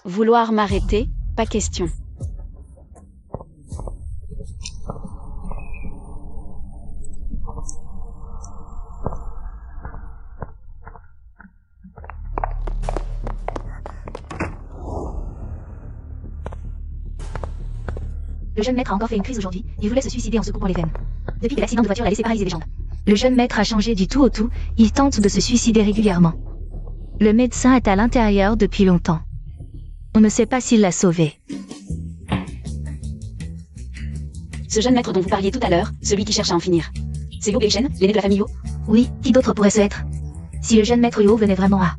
Vouloir m'arrêter, pas question. Le jeune maître a encore fait une crise aujourd'hui. Il voulait se suicider en se coupant les veines. Depuis que l'accident de voiture a laissé paralyser les jambes. Le jeune maître a changé du tout au tout. Il tente de se suicider régulièrement. Le médecin est à l'intérieur depuis longtemps. On ne sait pas s'il l'a sauvé. Ce jeune maître dont vous parliez tout à l'heure, celui qui cherche à en finir. C'est Yo Bei-shen, l'aîné de la famille Yo? Oui, qui d'autre pourrait ce être? Si le jeune maître Yo venait vraiment à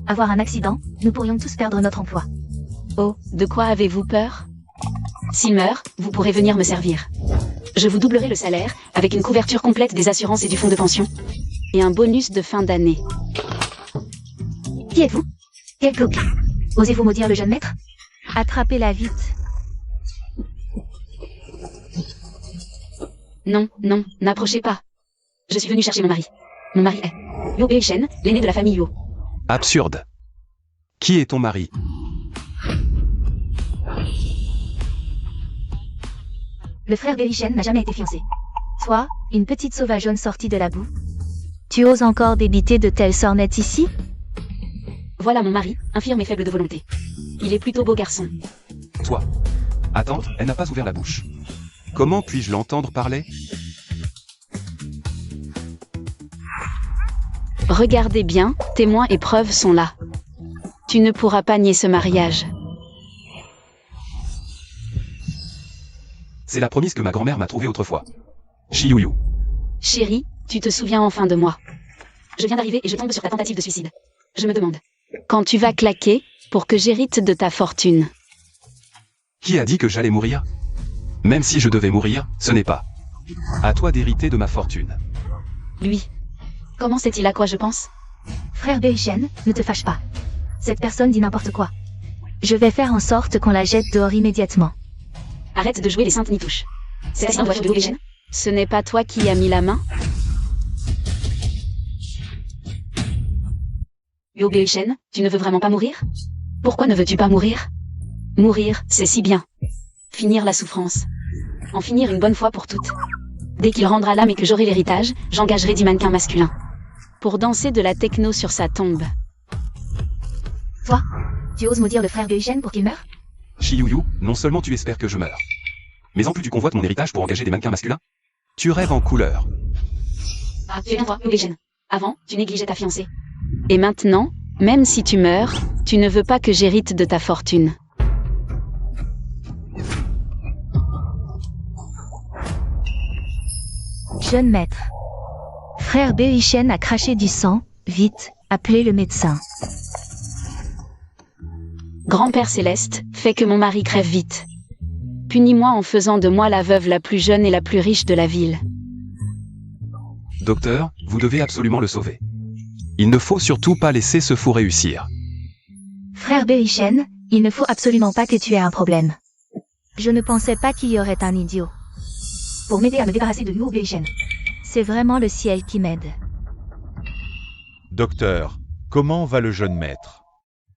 avoir un accident, nous pourrions tous perdre notre emploi. Oh, de quoi avez-vous peur? S'il meurt, vous pourrez venir me servir. Je vous doublerai le salaire, avec une couverture complète des assurances et du fonds de pension. Et un bonus de fin d'année. Qui êtes-vous? Quel glauque? Osez-vous maudire le jeune maître? Attrapez-la vite. Non, non, n'approchez pas. Je suis venu chercher mon mari. Mon mari est Yo Bei-shen, l'aîné de la famille Yo. Absurde. Qui est ton mari? Le frère Bei-shen n'a jamais été fiancé. Toi, une petite sauvageonne sortie de la boue. Tu oses encore débiter de telles sornettes ici? Voilà mon mari, infirme et faible de volonté. Il est plutôt beau garçon. Toi. Attends, elle n'a pas ouvert la bouche. Comment puis-je l'entendre parler? Regardez bien, témoins et preuves sont là. Tu ne pourras pas nier ce mariage. C'est la promesse que ma grand-mère m'a trouvée autrefois. Chiyuyu. Chérie, tu te souviens enfin de moi. Je viens d'arriver et je tombe sur ta tentative de suicide. Je me demande. Quand tu vas claquer, pour que j'hérite de ta fortune. Qui a dit que j'allais mourir? Même si je devais mourir, ce n'est pas à toi d'hériter de ma fortune. Lui. Comment sait-il à quoi je pense? Frère Bei-shen, ne te fâche pas. Cette personne dit n'importe quoi. Je vais faire en sorte qu'on la jette dehors immédiatement. Arrête de jouer les saintes nitouches. C'est l'accident de voiture de Yo Bei-shen? Ce n'est pas toi qui y as mis la main? Yo Bei-shen, tu ne veux vraiment pas mourir? Pourquoi ne veux-tu pas mourir? Mourir, c'est si bien. Finir la souffrance. En finir une bonne fois pour toutes. Dès qu'il rendra l'âme et que j'aurai l'héritage, j'engagerai 10 mannequins masculins. Pour danser de la techno sur sa tombe. Toi, tu oses maudire le frère Bei-shen pour qu'il meure? Chiyuyu, non seulement tu espères que je meure, mais en plus tu convoites mon héritage pour engager des mannequins masculins? Tu rêves en couleur. Ah, tu es bien toi, Yo Bei-shen. Avant, tu négligeais ta fiancée. Et maintenant, même si tu meurs, tu ne veux pas que j'hérite de ta fortune. Jeune maître. Frère Bei-shen a craché du sang. Vite, appelez le médecin. Grand-Père Céleste, fais que mon mari crève vite. Punis-moi en faisant de moi la veuve la plus jeune et la plus riche de la ville. Docteur, vous devez absolument le sauver. Il ne faut surtout pas laisser ce fou réussir. Frère Bei-shen, il ne faut absolument pas que tu aies un problème. Je ne pensais pas qu'il y aurait un idiot. Pour m'aider à me débarrasser de Yo Bei-shen. C'est vraiment le ciel qui m'aide. Docteur, comment va le jeune maître?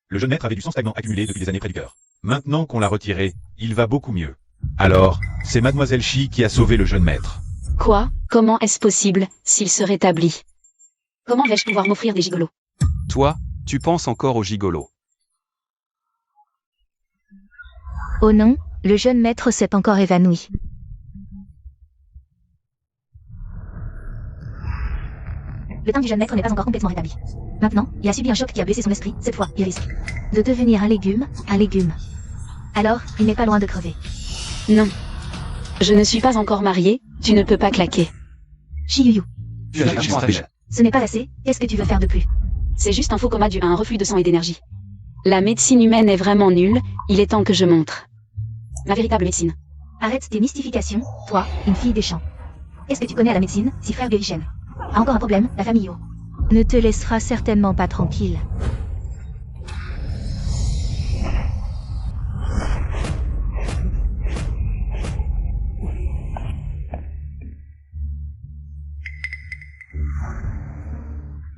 Le jeune maître avait du sang stagnant accumulé depuis des années près du cœur. Maintenant qu'on l'a retiré, il va beaucoup mieux. Alors, c'est Mademoiselle Shi qui a sauvé le jeune maître. Quoi? Comment est-ce possible, s'il se rétablit? Comment vais-je pouvoir m'offrir des gigolos? Toi, tu penses encore aux gigolos. Oh non, le jeune maître s'est encore évanoui. Le teint du jeune maître n'est pas encore complètement rétabli. Maintenant, il a subi un choc qui a blessé son esprit. Cette fois, il risque de devenir un légume, un légume. Alors, il n'est pas loin de crever. Non. Je ne suis pas encore mariée, tu ne peux pas claquer. Chiyuyu. Tu as cherché stratège. Ce n'est pas assez, qu'est-ce que tu veux faire de plus? C'est juste un faux coma dû à un reflux de sang et d'énergie. La médecine humaine est vraiment nulle, il est temps que je montre. Ma véritable médecine. Arrête tes mystifications, toi, une fille des champs. Est-ce que tu connais la médecine, si frère Bei-shen a encore un problème, la famille Yo ne te laissera certainement pas tranquille.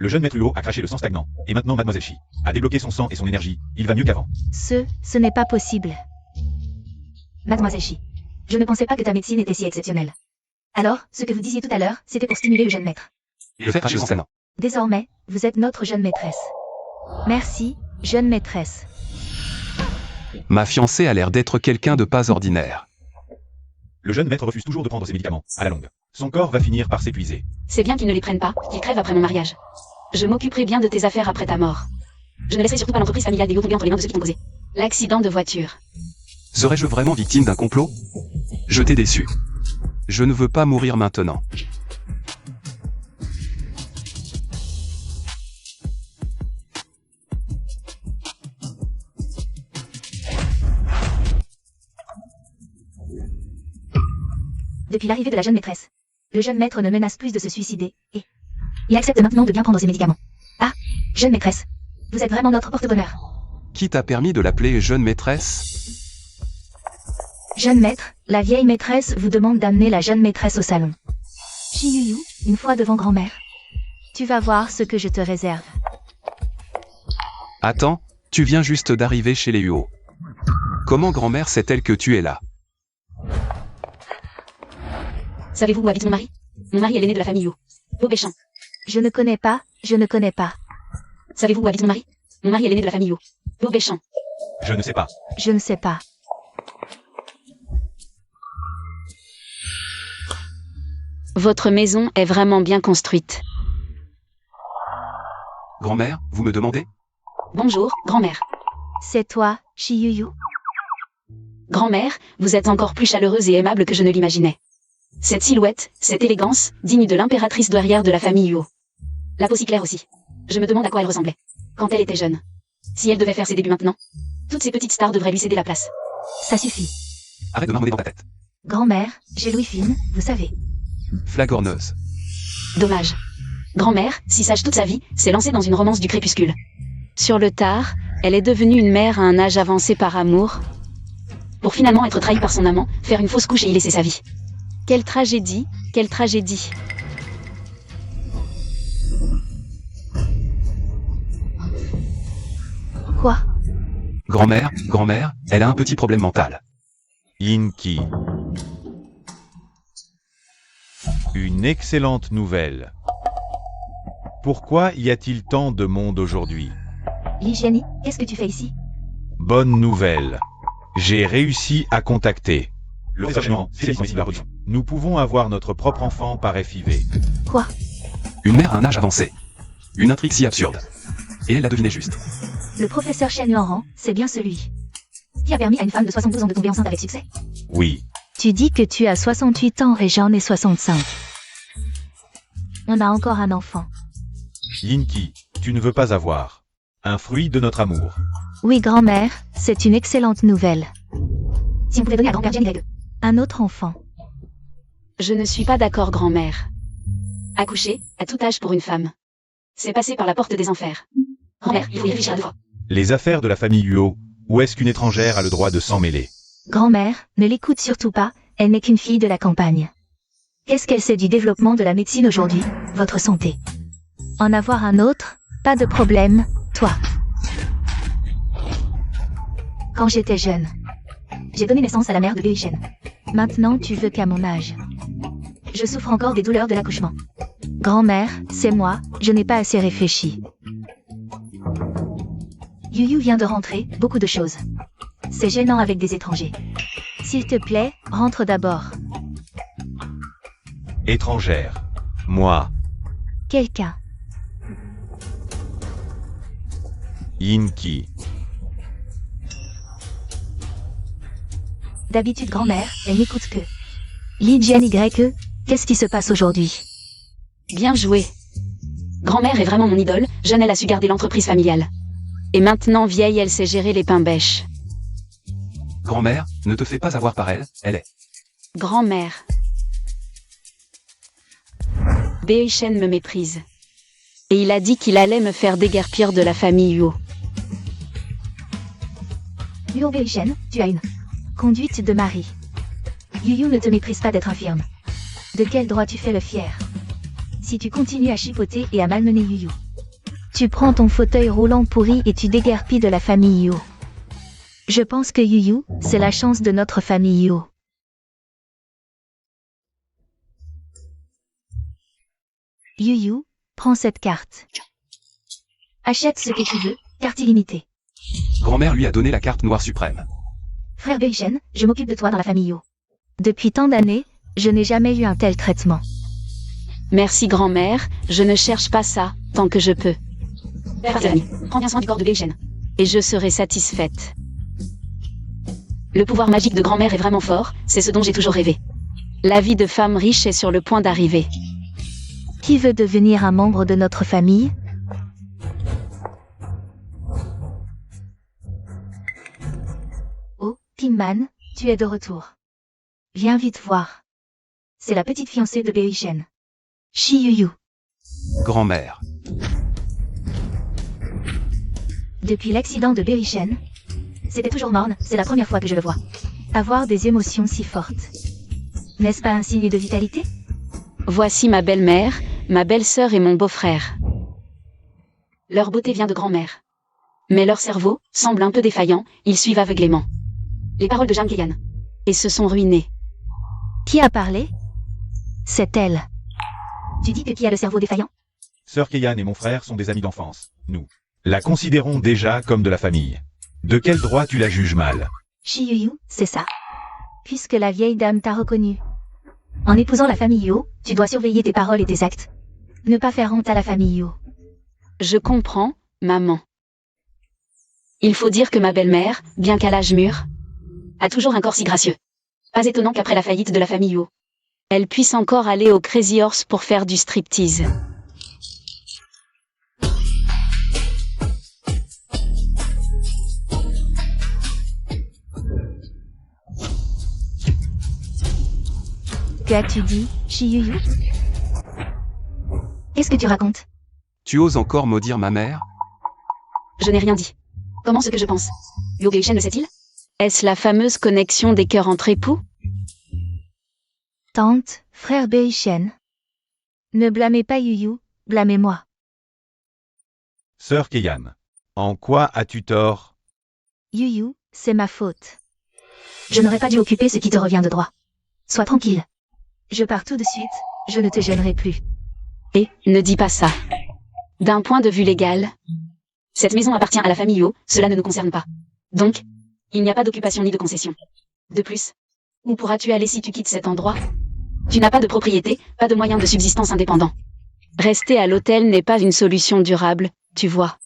Le jeune maître Huo a craché le sang stagnant, et maintenant Mademoiselle Shi a débloqué son sang et son énergie, il va mieux qu'avant. Ce n'est pas possible. Mademoiselle Shi, je ne pensais pas que ta médecine était si exceptionnelle. Alors, ce que vous disiez tout à l'heure, c'était pour stimuler le jeune maître. Et le faire cracher le sang stagnant. Désormais, vous êtes notre jeune maîtresse. Merci, jeune maîtresse. Ma fiancée a l'air d'être quelqu'un de pas ordinaire. Le jeune maître refuse toujours de prendre ses médicaments, à la longue. Son corps va finir par s'épuiser. C'est bien qu'ils ne les prennent pas, qu'ils crèvent après mon mariage. Je m'occuperai bien de tes affaires après ta mort. Je ne laisserai surtout pas l'entreprise familiale des Yo tomber entre les mains de ceux qui t'ont causé l'accident de voiture. Serais-je vraiment victime d'un complot? Je t'ai déçu. Je ne veux pas mourir maintenant. Depuis l'arrivée de la jeune maîtresse, le jeune maître ne menace plus de se suicider, et il accepte maintenant de bien prendre ses médicaments. Ah, jeune maîtresse, vous êtes vraiment notre porte-bonheur. Qui t'a permis de l'appeler jeune maîtresse? Jeune maître, la vieille maîtresse vous demande d'amener la jeune maîtresse au salon. Chiyuyu, une fois devant grand-mère. Tu vas voir ce que je te réserve. Attends, tu viens juste d'arriver chez les Huo. Comment grand-mère sait-elle que tu es là? Savez-vous où habite mon mari? Mon mari est l'aîné de la famille Yo. Beaubéchamp. Je ne connais pas, je ne connais pas. Savez-vous où habite mon mari? Mon mari est l'aîné de la famille Yo. Beaubéchamp. Je ne sais pas. Je ne sais pas. Votre maison est vraiment bien construite. Grand-mère, vous me demandez? Bonjour, grand-mère. C'est toi, Chiyuyu? Grand-mère, vous êtes encore plus chaleureuse et aimable que je ne l'imaginais. Cette silhouette, cette élégance, digne de l'impératrice douairière de la famille Huo. La peau si claire aussi. Je me demande à quoi elle ressemblait. Quand elle était jeune. Si elle devait faire ses débuts maintenant, toutes ces petites stars devraient lui céder la place. Ça suffit. Arrête de marmonner dans ta tête. Grand-mère, j'ai l'ouïe fine, vous savez. Flagorneuse. Dommage. Grand-mère, si sage toute sa vie, s'est lancée dans une romance du crépuscule. Sur le tard, elle est devenue une mère à un âge avancé par amour, pour finalement être trahie par son amant, faire une fausse couche et y laisser sa vie. Quelle tragédie, quelle tragédie. Quoi? Grand-mère, elle a un petit problème mental. Inki. Une excellente nouvelle. Pourquoi y a-t-il tant de monde aujourd'hui? Ligiani, qu'est-ce que tu fais ici? Bonne nouvelle. J'ai réussi à contacter. Le renseignement, spécialiste de la production. Nous pouvons avoir notre propre enfant par FIV. Quoi? Une mère à un âge avancé. Une intrigue si absurde. Et elle l'a deviné juste. Le professeur Shen Yuanran, c'est bien celui qui a permis à une femme de 72 ans de tomber enceinte avec succès. Oui. Tu dis que tu as 68 ans et j'en ai 65. On a encore un enfant. Inki, tu ne veux pas avoir un fruit de notre amour. Oui, grand-mère, c'est une excellente nouvelle. Si on pouvait donner à grand-père Jian Y un autre enfant. Je ne suis pas d'accord, grand-mère. Accoucher, à tout âge pour une femme. C'est passer par la porte des enfers. Grand-mère, il faut y réfléchir à deux fois. Les affaires de la famille Huo, où est-ce qu'une étrangère a le droit de s'en mêler? Grand-mère, ne l'écoute surtout pas, elle n'est qu'une fille de la campagne. Qu'est-ce qu'elle sait du développement de la médecine aujourd'hui? Votre santé. En avoir un autre? Pas de problème, toi. Quand j'étais jeune, j'ai donné naissance à la mère de Bei Shen. Maintenant, tu veux qu'à mon âge. Je souffre encore des douleurs de l'accouchement. Grand-mère, c'est moi, je n'ai pas assez réfléchi. Yuyu vient de rentrer, beaucoup de choses. C'est gênant avec des étrangers. S'il te plaît, rentre d'abord. Étrangère. Moi. Quelqu'un. Inki. D'habitude, grand-mère, elle n'écoute que. Li Jian Y, qu'est-ce qui se passe aujourd'hui? Bien joué. Grand-mère est vraiment mon idole, jeune elle a su garder l'entreprise familiale. Et maintenant vieille elle sait gérer les pains bêches. Grand-mère, ne te fais pas avoir par elle, elle est. Grand-mère. Bei Shen me méprise. Et il a dit qu'il allait me faire déguerpir de la famille Huo. Luo Bei Shen, tu as une conduite de mari. Yuyu ne te méprise pas d'être infirme. De quel droit tu fais le fier? Si tu continues à chipoter et à malmener Yuyu, Tu prends ton fauteuil roulant pourri et tu déguerpis de la famille Yo. Je pense que Yuyu, c'est la chance de notre famille Yo. Yuyu, prends cette carte. Achète ce que tu veux, carte illimitée. Grand-mère lui a donné la carte noire suprême. Frère Beishen, je m'occupe de toi dans la famille Yo. Depuis tant d'années, je n'ai jamais eu un tel traitement. Merci grand-mère, je ne cherche pas ça, tant que je peux. Père Zani, prends bien soin du corps de Beishen. Et je serai satisfaite. Le pouvoir magique de grand-mère est vraiment fort, c'est ce dont j'ai toujours rêvé. La vie de femme riche est sur le point d'arriver. Qui veut devenir un membre de notre famille? Oh, Timman, tu es de retour. Viens vite voir. C'est la petite fiancée de Beishen. Shiyuyu. Grand-mère. Depuis l'accident de Beishen, c'était toujours morne, c'est la première fois que je le vois. Avoir des émotions si fortes. N'est-ce pas un signe de vitalité? Voici ma belle-mère, ma belle-sœur et mon beau-frère. Leur beauté vient de grand-mère. Mais leur cerveau semble un peu défaillant, ils suivent aveuglément les paroles de Jeanne Keyan. Et se sont ruinés. Qui a parlé? C'est elle. Tu dis que qui a le cerveau défaillant? Sœur Keyan et mon frère sont des amis d'enfance. Nous la considérons déjà comme de la famille. De quel droit tu la juges mal? Shiyuyu, c'est ça. Puisque la vieille dame t'a reconnu. En épousant la famille Yo, tu dois surveiller tes paroles et tes actes. Ne pas faire honte à la famille Yo. Je comprends, maman. Il faut dire que ma belle-mère, bien qu'à l'âge mûr, a toujours un corps si gracieux. Pas étonnant qu'après la faillite de la famille Yo, elle puisse encore aller au Crazy Horse pour faire du striptease. Qu'as-tu dit, Shiyuyu? Qu'est-ce que tu racontes? Tu oses encore maudire ma mère? Je n'ai rien dit. Comment ce que je pense? Yo Beishen le sait-il? Est-ce la fameuse connexion des cœurs entre époux? Tante, frère Beishen. Ne blâmez pas Yuyu, blâmez-moi. Sœur Keyan, en quoi as-tu tort? Yuyu, c'est ma faute. Je n'aurais pas dû occuper ce qui te revient de droit. Sois tranquille. Je pars tout de suite, je ne te gênerai plus. Et, ne dis pas ça. D'un point de vue légal, cette maison appartient à la famille Yo, cela ne nous concerne pas. Donc, il n'y a pas d'occupation ni de concession. De plus, où pourras-tu aller si tu quittes cet endroit? Tu n'as pas de propriété, pas de moyens de subsistance indépendants. Rester à l'hôtel n'est pas une solution durable, tu vois.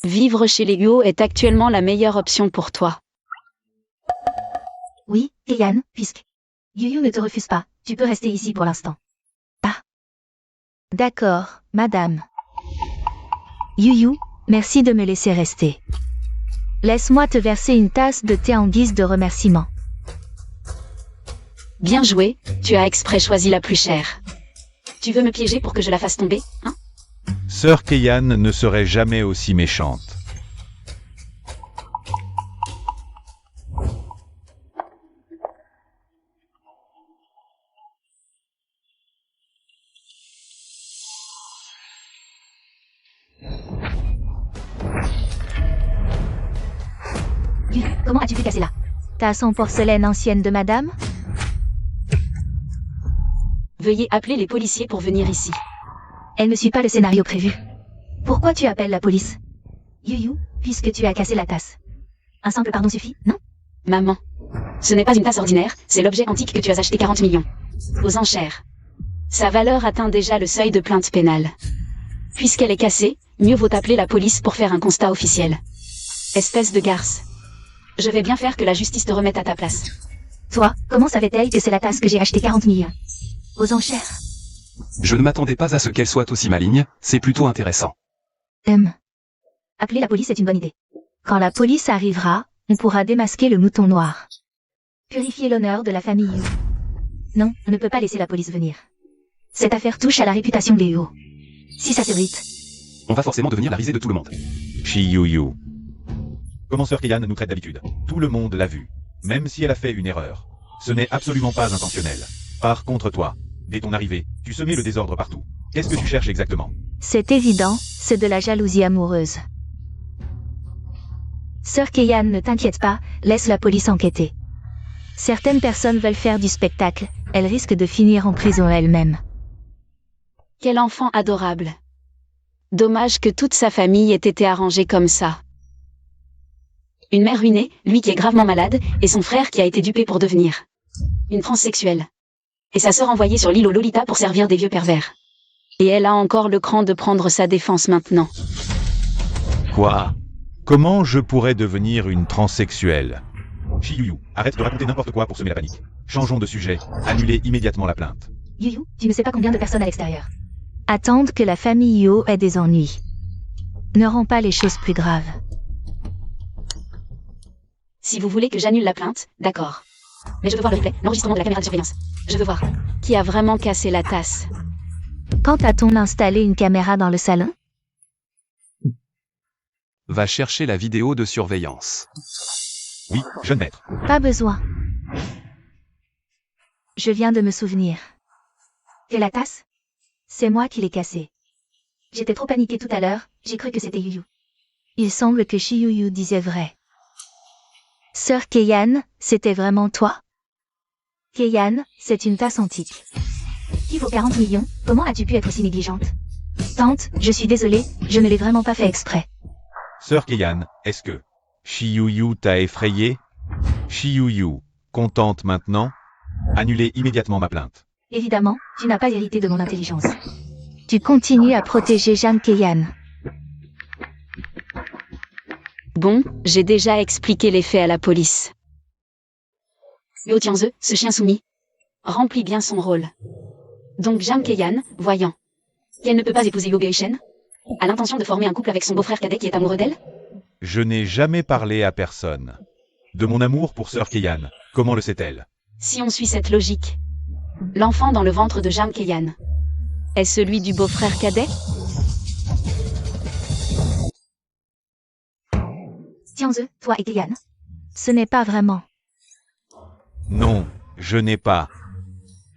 Vivre chez les Yo est actuellement la meilleure option pour toi. Oui, Keyan, puisque Yuyu ne te refuse pas, tu peux rester ici pour l'instant. Ah. D'accord, madame. Yuyu, merci de me laisser rester. Laisse-moi te verser une tasse de thé en guise de remerciement. Bien joué, tu as exprès choisi la plus chère. Tu veux me piéger pour que je la fasse tomber, hein? Sœur Keyan ne serait jamais aussi méchante. Yuyu, comment as-tu pu casser là? Tasse en porcelaine ancienne de madame? Veuillez appeler les policiers pour venir ici. Elle ne suit pas le scénario prévu. Pourquoi tu appelles la police? Yuyu, puisque tu as cassé la tasse. Un simple pardon suffit, non? Maman. Ce n'est pas une tasse ordinaire, c'est l'objet antique que tu as acheté 40 millions. Aux enchères. Sa valeur atteint déjà le seuil de plainte pénale. Puisqu'elle est cassée, mieux vaut appeler la police pour faire un constat officiel. Espèce de garce. Je vais bien faire que la justice te remette à ta place. Toi, comment savait-elle que c'est la tasse que j'ai achetée 40 millions? Aux enchères. Je ne m'attendais pas à ce qu'elle soit aussi maligne, c'est plutôt intéressant. Appeler la police est une bonne idée. Quand la police arrivera, on pourra démasquer le mouton noir. Purifier l'honneur de la famille Yu. Non, on ne peut pas laisser la police venir. Cette affaire touche à la réputation des Yu. Si ça s'ébruite, On va forcément devenir la risée de tout le monde. Shiyuyu. Comment Sœur Keyan nous traite d'habitude. Tout le monde l'a vu. Même si elle a fait une erreur. Ce n'est absolument pas intentionnel. Par contre toi, dès ton arrivée, tu semais le désordre partout. Qu'est-ce que tu cherches exactement? c'est évident, c'est de la jalousie amoureuse. Sœur Keyan, ne t'inquiète pas, laisse la police enquêter. Certaines personnes veulent faire du spectacle, elles risquent de finir en prison elles-mêmes. Quel enfant adorable. Dommage que toute sa famille ait été arrangée comme ça. Une mère ruinée, lui qui est gravement malade, et son frère qui a été dupé pour devenir une transsexuelle. Et sa sœur envoyée sur l'île aux Lolita pour servir des vieux pervers. Et elle a encore le cran de prendre sa défense maintenant. Quoi? Comment je pourrais devenir une transsexuelle? Chiyuyu, arrête de raconter n'importe quoi pour semer la panique. Changeons de sujet. Annulez immédiatement la plainte. Yuyu, tu ne sais pas combien de personnes à l'extérieur attendent que la famille Yo ait des ennuis. Ne rends pas les choses plus graves. Si vous voulez que j'annule la plainte, d'accord. Mais je veux voir le replay, l'enregistrement de la caméra de surveillance. Je veux voir qui a vraiment cassé la tasse. Quand a-t-on installé une caméra dans le salon? Va chercher la vidéo de surveillance. Oui, jeune maître. Pas besoin. Je viens de me souvenir. Que la tasse? C'est moi qui l'ai cassée. J'étais trop paniquée tout à l'heure, j'ai cru que c'était Yuyu. Il semble que Chiyuyu disait vrai. Sœur Keyan, c'était vraiment toi? Keyan, c'est une tasse antique. Qui vaut 40 millions, comment as-tu pu être si négligente? Tante, je suis désolée, je ne l'ai vraiment pas fait exprès. Sœur Keyan, est-ce que Chiyuyu t'a effrayé? Chiyuyu, contente maintenant? Annulez immédiatement ma plainte. Évidemment, tu n'as pas hérité de mon intelligence. Tu continues à protéger Jeanne Keyan. Bon, j'ai déjà expliqué les faits à la police. Yo Tianze, ce chien soumis, remplit bien son rôle. Donc Jeanne Keyan, voyant qu'elle ne peut pas épouser Yo Beishen, a l'intention de former un couple avec son beau-frère cadet qui est amoureux d'elle? Je n'ai jamais parlé à personne de mon amour pour Sœur Keyan. Comment le sait-elle? Si on suit cette logique, l'enfant dans le ventre de Jeanne Keyan est celui du beau-frère cadet? Tianze, toi et Keyan? Ce n'est pas vraiment. Non, je n'ai pas.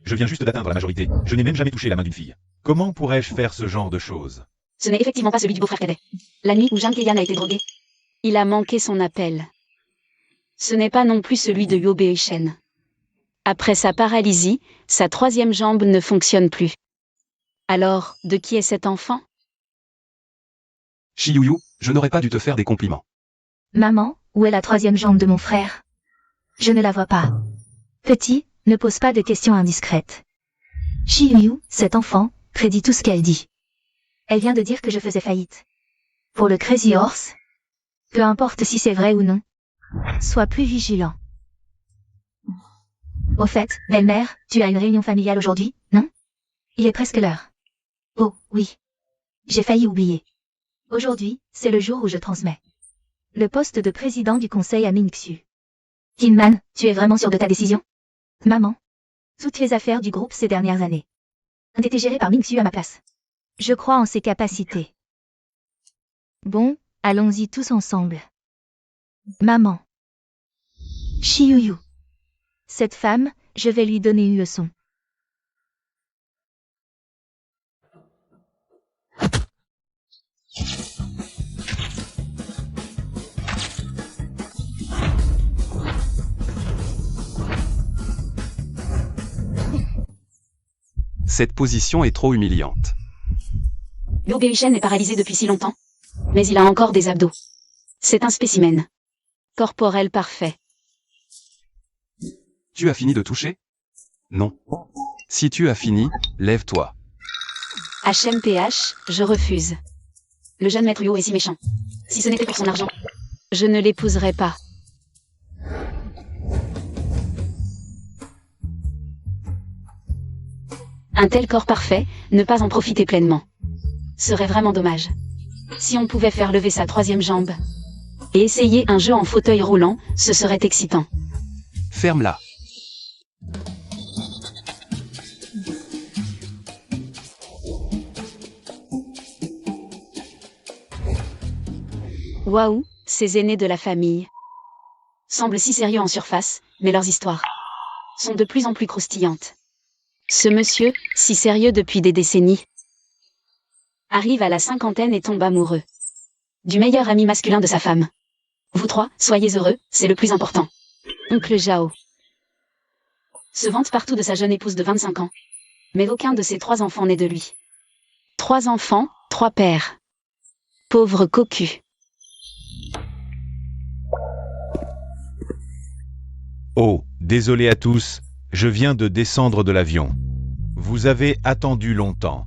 Je viens juste d'atteindre la majorité. Je n'ai même jamais touché la main d'une fille. Comment pourrais-je faire ce genre de choses? Ce n'est effectivement pas celui du beau-frère cadet. La nuit où Jeanne Keyan a été droguée, il a manqué son appel. Ce n'est pas non plus celui de Yo Beishen. Après sa paralysie, sa troisième jambe ne fonctionne plus. Alors, de qui est cet enfant? Chiyuyu, je n'aurais pas dû te faire des compliments. Maman, où est la troisième jambe de mon frère? Je ne la vois pas. Petit, ne pose pas de questions indiscrètes. Chiyuyu, cet enfant, prédit tout ce qu'elle dit. Elle vient de dire que je faisais faillite. Pour le Crazy Horse? Peu importe si c'est vrai ou non. Sois plus vigilant. Au fait, belle-mère, tu as une réunion familiale aujourd'hui, non? Il est presque l'heure. Oh, oui. J'ai failli oublier. Aujourd'hui, c'est le jour où je transmets le poste de président du conseil à Mingxu. Kinman, tu es vraiment sûr de ta décision? Maman. Toutes les affaires du groupe ces dernières années ont été gérées par Mingxu à ma place. Je crois en ses capacités. Bon, allons-y tous ensemble. Maman. Chiyuyu. Cette femme, je vais lui donner une leçon. Cette position est trop humiliante. Yo Beishen est paralysé depuis si longtemps. Mais il a encore des abdos. C'est un spécimen corporel parfait. Tu as fini de toucher? Non. Si tu as fini, lève-toi. HMPH, je refuse. Le jeune maître Yo est si méchant. Si ce n'était pour son argent, je ne l'épouserais pas. Un tel corps parfait, ne pas en profiter pleinement. Serait vraiment dommage. Si on pouvait faire lever sa troisième jambe et essayer un jeu en fauteuil roulant, ce serait excitant. Ferme-la. Waouh, ces aînés de la famille semblent si sérieux en surface, mais leurs histoires sont de plus en plus croustillantes. Ce monsieur, si sérieux depuis des décennies, arrive à la cinquantaine et tombe amoureux du meilleur ami masculin de sa femme. Vous trois, soyez heureux, c'est le plus important. Oncle Zhao se vante partout de sa jeune épouse de 25 ans. Mais aucun de ses 3 enfants n'est de lui. 3 enfants, 3 pères. Pauvre cocu. Oh, désolé à tous, je viens de descendre de l'avion. Vous avez attendu longtemps.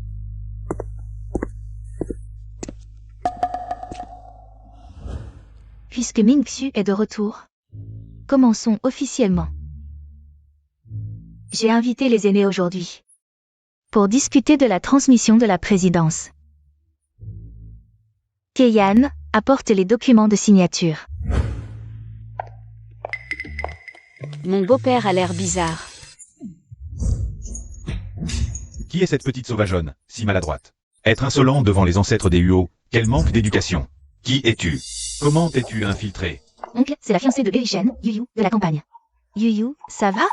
Puisque Ming-Xu est de retour, commençons officiellement. J'ai invité les aînés aujourd'hui pour discuter de la transmission de la présidence. Keiyan apporte les documents de signature. Mon beau-père a l'air bizarre. Qui est cette petite sauvageonne, si maladroite? Être insolent devant les ancêtres des Huo, quel manque d'éducation. Qui es-tu? Comment t'es-tu infiltré? Oncle, c'est la fiancée de Berishen, Yuyu, de la campagne. Yuyu, ça va?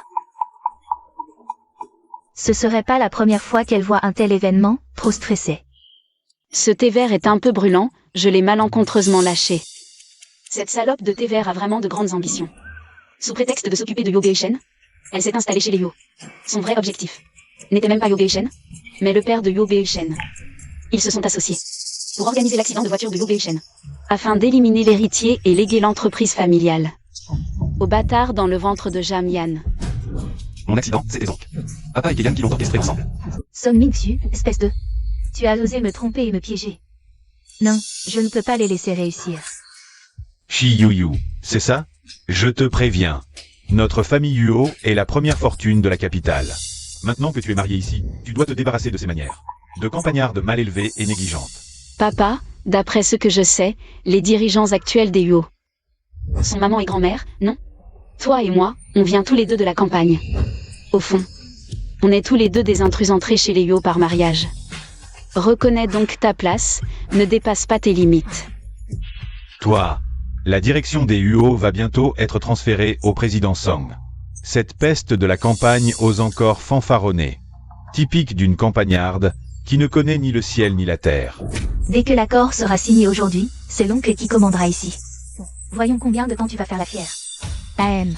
Ce serait pas la première fois qu'elle voit un tel événement, trop stressée. Ce thé vert est un peu brûlant, je l'ai malencontreusement lâché. Cette salope de thé vert a vraiment de grandes ambitions. Sous prétexte de s'occuper de Yo Beishen, elle s'est installée chez les Yo. Son vrai objectif n'était même pas Yo Beishen, mais le père de Yo Beishen. Ils se sont associés pour organiser l'accident de voiture de Yo Beishen, afin d'éliminer l'héritier et léguer l'entreprise familiale au bâtard dans le ventre de Jamian. Mon accident, c'était donc papa et Keiyan qui l'ont orchestré ensemble. Song Ming-Xu, espèce de... Tu as osé me tromper et me piéger. Non, je ne peux pas les laisser réussir. Shi Yuyu, c'est ça? Je te préviens. Notre famille Huo est la première fortune de la capitale. Maintenant que tu es marié ici, tu dois te débarrasser de ces manières. De campagnarde mal élevée et négligente. Papa, d'après ce que je sais, les dirigeants actuels des Huo sont maman et grand-mère, non? Toi et moi, on vient tous les deux de la campagne. Au fond, on est tous les deux des intrus entrés chez les Huo par mariage. Reconnais donc ta place, ne dépasse pas tes limites. Toi, la direction des Huo va bientôt être transférée au président Song. Cette peste de la campagne ose encore fanfaronner. Typique d'une campagnarde qui ne connaît ni le ciel ni la terre. Dès que l'accord sera signé aujourd'hui, c'est l'oncle qui commandera ici. Voyons combien de temps tu vas faire la fière. AM.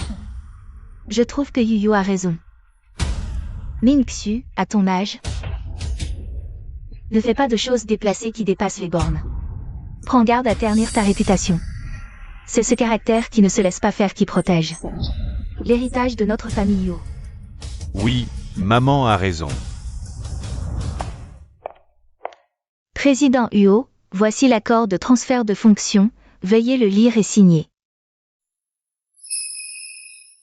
Je trouve que Yuyu a raison. Ming-Xu, à ton âge, ne fais pas de choses déplacées qui dépassent les bornes. Prends garde à ternir ta réputation. C'est ce caractère qui ne se laisse pas faire qui protège l'héritage de notre famille Huo. Oui, maman a raison. Président Huo, voici l'accord de transfert de fonction, veuillez le lire et signer.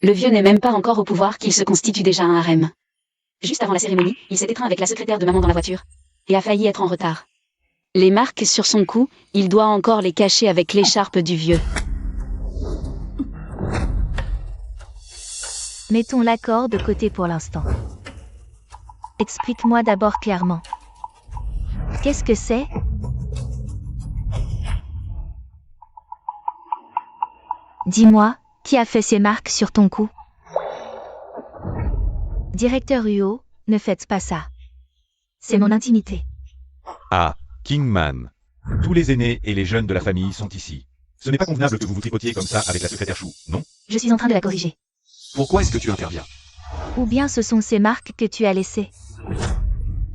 Le vieux n'est même pas encore au pouvoir qu'il se constitue déjà un harem. Juste avant la cérémonie, il s'est étreint avec la secrétaire de maman dans la voiture et a failli être en retard. Les marques sur son cou, il doit encore les cacher avec l'écharpe du vieux. Mettons l'accord de côté pour l'instant. Explique-moi d'abord clairement. Qu'est-ce que c'est? Dis-moi, qui a fait ces marques sur ton cou? Directeur Huo, ne faites pas ça. C'est mon intimité. Ah, Kingman. Tous les aînés et les jeunes de la famille sont ici. Ce n'est pas convenable que vous vous tripotiez comme ça avec la secrétaire Chou, non? Je suis en train de la corriger. Pourquoi est-ce que tu interviens? Ou bien ce sont ces marques que tu as laissées.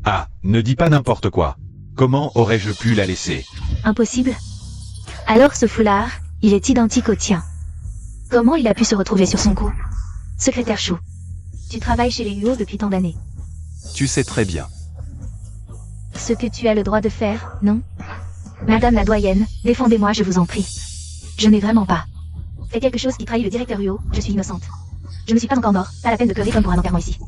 Ah, ne dis pas n'importe quoi. Comment aurais-je pu la laisser? Impossible. Alors ce foulard, il est identique au tien. Comment il a pu se retrouver sur son cou? Secrétaire Chou, tu travailles chez les Huo depuis tant d'années. Tu sais très bien. Ce que tu as le droit de faire, non? Madame la doyenne, défendez-moi, je vous en prie. Je n'ai vraiment pas fait quelque chose qui trahit le directeur Huo, je suis innocente. Je ne suis pas encore mort, pas la peine de pleurer comme pour un enterrement ici.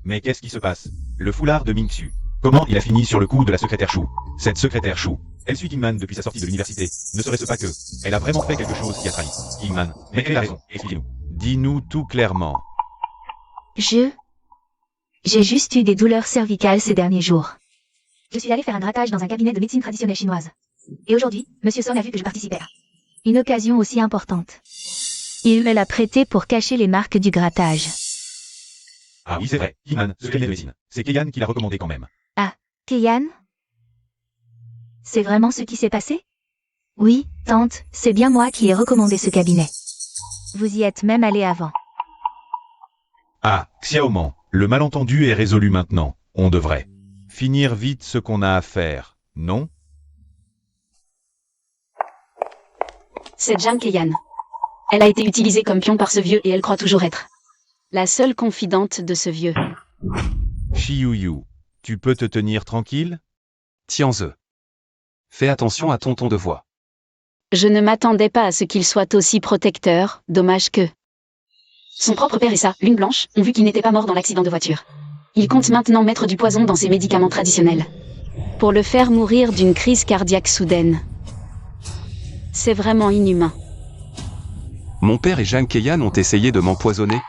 Mais qu'est-ce qui se passe? Le foulard de Ming-Xu. Comment il a fini sur le cou de la secrétaire Chou? Cette secrétaire Chou, elle suit Kingman depuis sa sortie de l'université. Ne serait-ce pas que elle a vraiment fait quelque chose qui a trahi Kingman? Mais elle a raison, expliquez-nous. Dis-nous tout clairement. J'ai juste eu des douleurs cervicales ces derniers jours. Je suis allée faire un grattage dans un cabinet de médecine traditionnelle chinoise. Et aujourd'hui, Monsieur Song a vu que je participais à une occasion aussi importante. Il me l'a prêté pour cacher les marques du grattage. Ah oui, c'est vrai, Kingman, ce cabinet de médecine. C'est Keiyan qui l'a recommandé quand même. Keiyan? C'est vraiment ce qui s'est passé? Oui, tante, c'est bien moi qui ai recommandé ce cabinet. Vous y êtes même allé avant. Ah, Xiaoman, le malentendu est résolu maintenant. On devrait finir vite ce qu'on a à faire, non? C'est Jiang Keiyan. Elle a été utilisée comme pion par ce vieux et elle croit toujours être la seule confidente de ce vieux. Xiuyu, tu peux te tenir tranquille? Tianze. Fais attention à ton ton de voix. Je ne m'attendais pas à ce qu'il soit aussi protecteur, dommage que... Son propre père et sa lune blanche ont vu qu'il n'était pas mort dans l'accident de voiture. Il compte maintenant mettre du poison dans ses médicaments traditionnels. Pour le faire mourir d'une crise cardiaque soudaine. C'est vraiment inhumain. Mon père et Jiang Keiyan ont essayé de m'empoisonner.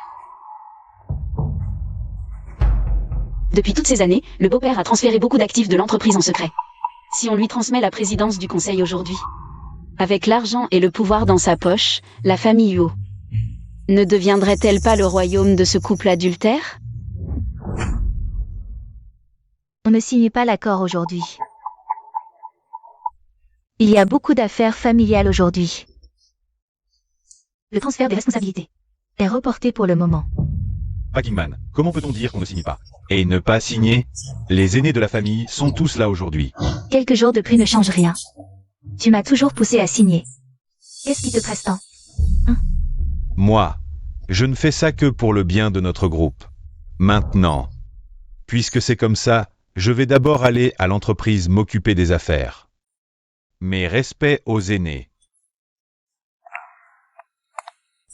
Depuis toutes ces années, le beau-père a transféré beaucoup d'actifs de l'entreprise en secret. Si on lui transmet la présidence du conseil aujourd'hui, avec l'argent et le pouvoir dans sa poche, la famille Huo ne deviendrait-elle pas le royaume de ce couple adultère? On ne signe pas l'accord aujourd'hui. Il y a beaucoup d'affaires familiales aujourd'hui. Le transfert des responsabilités est reporté pour le moment. Kingman, comment peut-on dire qu'on ne signe pas? Et ne pas signer? Les aînés de la famille sont tous là aujourd'hui. Quelques jours de plus ne changent rien. Tu m'as toujours poussé à signer. Qu'est-ce qui te presse tant? Moi, je ne fais ça que pour le bien de notre groupe. Maintenant, puisque c'est comme ça, je vais d'abord aller à l'entreprise m'occuper des affaires. Mais respect aux aînés.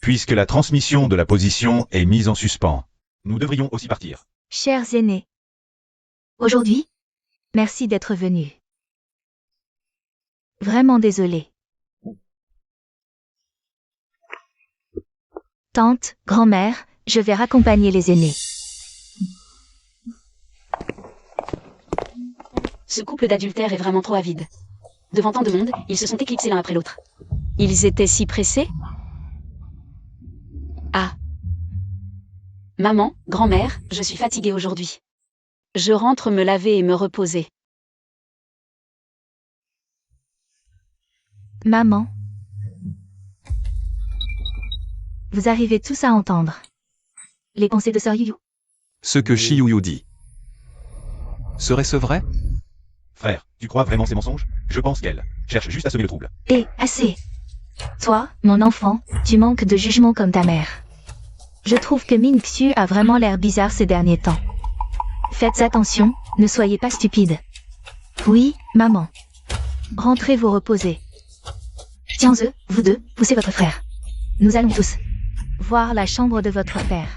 Puisque la transmission de la position est mise en suspens, nous devrions aussi partir. Chers aînés, aujourd'hui, merci d'être venus. Vraiment désolé. Tante, grand-mère, je vais raccompagner les aînés. Ce couple d'adultères est vraiment trop avide. Devant tant de monde, ils se sont éclipsés l'un après l'autre. Ils étaient si pressés? Ah. Maman, grand-mère, je suis fatiguée aujourd'hui. Je rentre me laver et me reposer. Maman. Vous arrivez tous à entendre les pensées de Sœur Yuyu. Ce que Xiuyu dit. Serait-ce vrai? Frère, tu crois vraiment ces mensonges? Je pense qu'elle cherche juste à semer le trouble. Eh, assez. Toi, mon enfant, tu manques de jugement comme ta mère. Je trouve que Ming Xu a vraiment l'air bizarre ces derniers temps. Faites attention, ne soyez pas stupide. Oui, maman. Rentrez vous reposer. Tiens-eux, vous deux, poussez votre frère. Nous allons tous voir la chambre de votre père.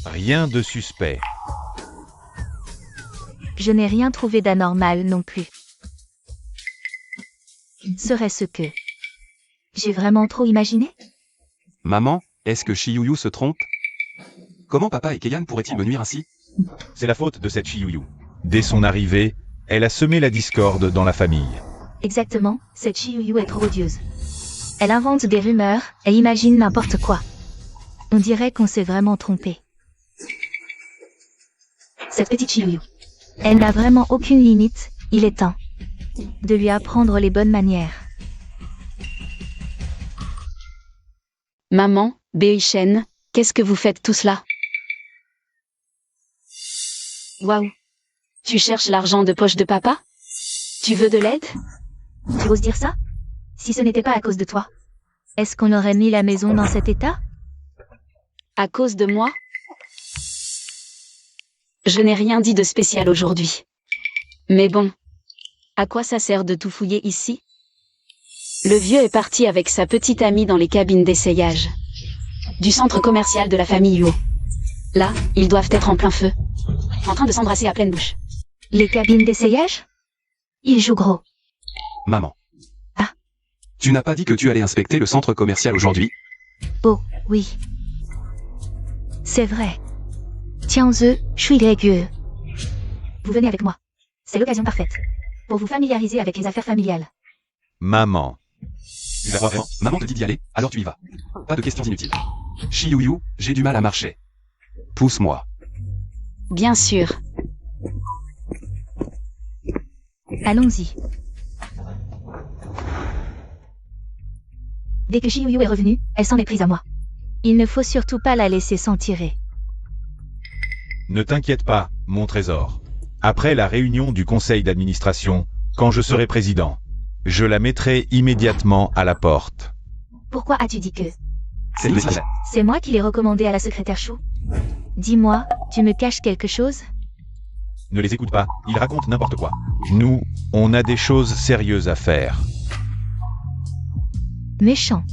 Rien de suspect. Je n'ai rien trouvé d'anormal non plus. Serait-ce que j'ai vraiment trop imaginé? Maman, est-ce que Xiuyu se trompe? Comment papa et Keiyan pourraient-ils me nuire ainsi? C'est la faute de cette Xiuyu. Dès son arrivée, elle a semé la discorde dans la famille. Exactement, cette Xiuyu est trop odieuse. Elle invente des rumeurs et imagine n'importe quoi. On dirait qu'on s'est vraiment trompé. Cette petite Xiuyu. Elle n'a vraiment aucune limite, il est temps de lui apprendre les bonnes manières. Maman, Bei-Shen, qu'est-ce que vous faites tous là? Waouh. Tu cherches l'argent de poche de papa? Tu veux de l'aide? Tu oses dire ça? Si ce n'était pas à cause de toi, est-ce qu'on aurait mis la maison dans cet état? À cause de moi? Je n'ai rien dit de spécial aujourd'hui. Mais bon, à quoi ça sert de tout fouiller ici? Le vieux est parti avec sa petite amie dans les cabines d'essayage du centre commercial de la famille Huo. Là, ils doivent être en plein feu, en train de s'embrasser à pleine bouche. Les cabines d'essayage? Ils jouent gros. Maman. Ah. Tu n'as pas dit que tu allais inspecter le centre commercial aujourd'hui? Oh, oui. C'est vrai. Tiens-eux, Shui Gregue. Vous venez avec moi. C'est l'occasion parfaite pour vous familiariser avec les affaires familiales. Maman, Tu la crois vraiment? Maman te dit d'y aller, alors tu y vas. Pas de questions inutiles. Chiyouyou, j'ai du mal à marcher. Pousse-moi. Bien sûr. Allons-y. Dès que Chiyouyou est revenue, elle s'en est prise à moi. Il ne faut surtout pas la laisser s'en tirer. Ne t'inquiète pas, mon trésor. Après la réunion du conseil d'administration, quand je serai président, je la mettrai immédiatement à la porte. Pourquoi as-tu dit que C'est le message. c'est moi qui l'ai recommandé à la secrétaire Chou? Dis-moi, tu me caches quelque chose? Ne les écoute pas, ils racontent n'importe quoi. Nous, on a des choses sérieuses à faire. Méchant.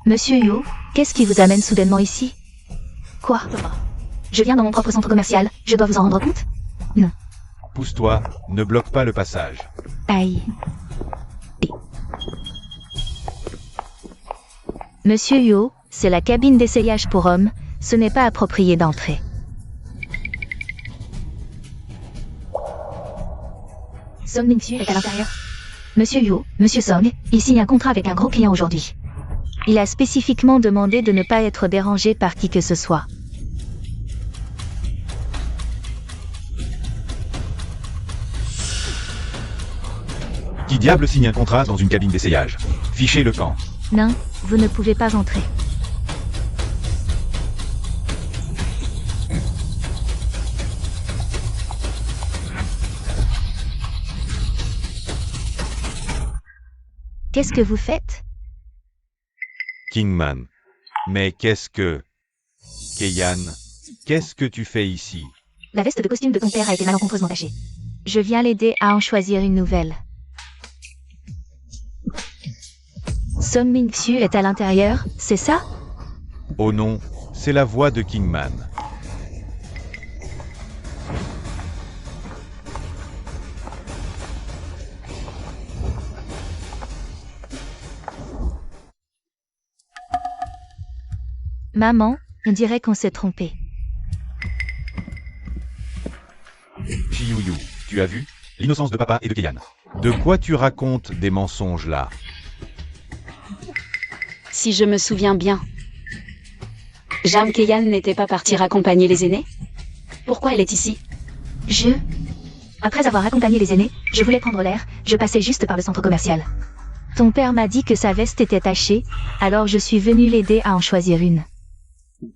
Monsieur Yo, qu'est-ce qui vous amène soudainement ici? Quoi? Je viens dans mon propre centre commercial, je dois vous en rendre compte? Pousse-toi, ne bloque pas le passage. Aïe. Monsieur Yo, c'est la cabine d'essayage pour hommes, ce n'est pas approprié d'entrer. Song Ming-Su est à l'intérieur. Monsieur Yo, Monsieur Song, il signe un contrat avec un gros client aujourd'hui. Il a spécifiquement demandé de ne pas être dérangé par qui que ce soit. Qui diable signe un contrat dans une cabine d'essayage? Fichez le camp. Non, vous ne pouvez pas entrer. Qu'est-ce que vous faites? Kingman. Mais qu'est-ce que... Keiyan, qu'est-ce que tu fais ici? La veste de costume de ton père a été malencontreusement tachée. Je viens l'aider à en choisir une nouvelle. Song Ming-Su est à l'intérieur, c'est ça? Oh non, c'est la voix de Kingman. Maman, on dirait qu'on s'est trompé. Chiyouyou, tu as vu? L'innocence de papa et de Keiyan. De quoi tu racontes des mensonges là? Si je me souviens bien. Jam Keiyan n'était pas partie raccompagner les aînés? Pourquoi elle est ici? Après avoir accompagné les aînés, je voulais prendre l'air, je passais juste par le centre commercial. Ton père m'a dit que sa veste était tachée, alors je suis venue l'aider à en choisir une.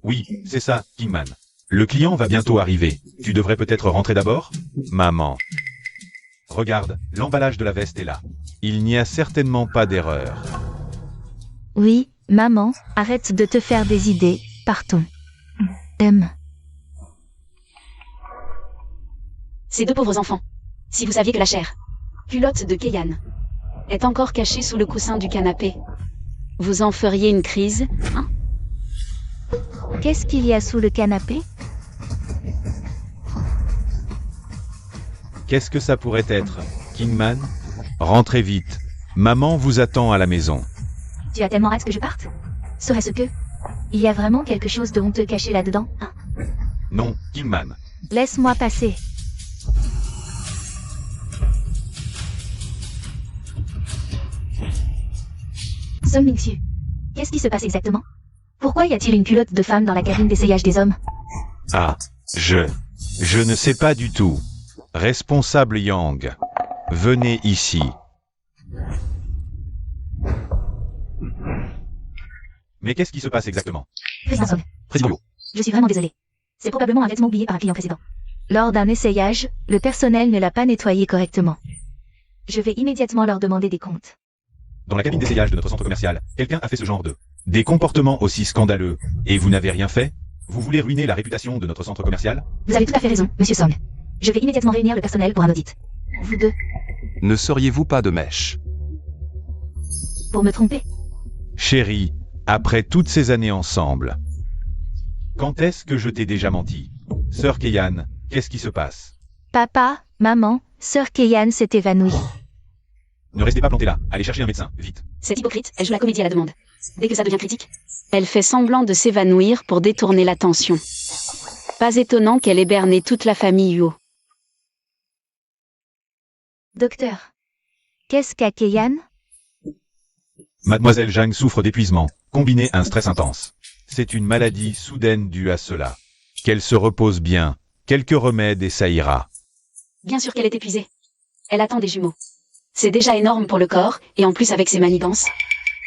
Oui, c'est ça, Kingman. Le client va bientôt arriver. Tu devrais peut-être rentrer d'abord? Maman. Regarde, l'emballage de la veste est là. Il n'y a certainement pas d'erreur. Oui, maman, arrête de te faire des idées, partons. Ces deux pauvres enfants. Si vous saviez que la chair, culotte de Keiyan, est encore cachée sous le coussin du canapé, vous en feriez une crise, hein? Qu'est-ce qu'il y a sous le canapé? Qu'est-ce que ça pourrait être, Kingman? Rentrez vite. Maman vous attend à la maison. Tu as tellement hâte que je parte? Serait-ce que... Il y a vraiment quelque chose de honteux caché là-dedans, hein? Non, Kingman. Laisse-moi passer. Song Ming-Su, qu'est-ce qui se passe exactement? Pourquoi y a-t-il une culotte de femme dans la cabine d'essayage des hommes? Ah, je ne sais pas du tout. Responsable Yang, venez ici. Mais qu'est-ce qui se passe exactement? Président Song, Président. je suis vraiment désolé. C'est probablement un vêtement oublié par un client précédent. Lors d'un essayage, le personnel ne l'a pas nettoyé correctement. Je vais immédiatement leur demander des comptes. Dans la cabine d'essayage de notre centre commercial, quelqu'un a fait ce genre de... Des comportements aussi scandaleux, et vous n'avez rien fait? Vous voulez ruiner la réputation de notre centre commercial? Vous avez tout à fait raison, Monsieur Song. Je vais immédiatement réunir le personnel pour un audit. Vous deux, Ne seriez-vous pas de mèche? pour me tromper. Chérie, après toutes ces années ensemble, quand est-ce que je t'ai déjà menti? Sœur Keiyan, qu'est-ce qui se passe? Papa, Maman, sœur Keyan s'est évanouie. Ne restez pas planté là. Allez chercher un médecin, vite. C'est hypocrite, elle joue la comédie à la demande. Dès que ça devient critique, elle fait semblant de s'évanouir pour détourner l'attention. Pas étonnant qu'elle ait berné toute la famille Yuo. Docteur. Qu'est-ce qu'a Keyan? Mademoiselle Zhang souffre d'épuisement, combiné à un stress intense. C'est une maladie soudaine due à cela. Qu'elle se repose bien. Quelques remèdes et ça ira. Bien sûr qu'elle est épuisée. Elle attend des jumeaux. C'est déjà énorme pour le corps, et en plus avec ses manigances.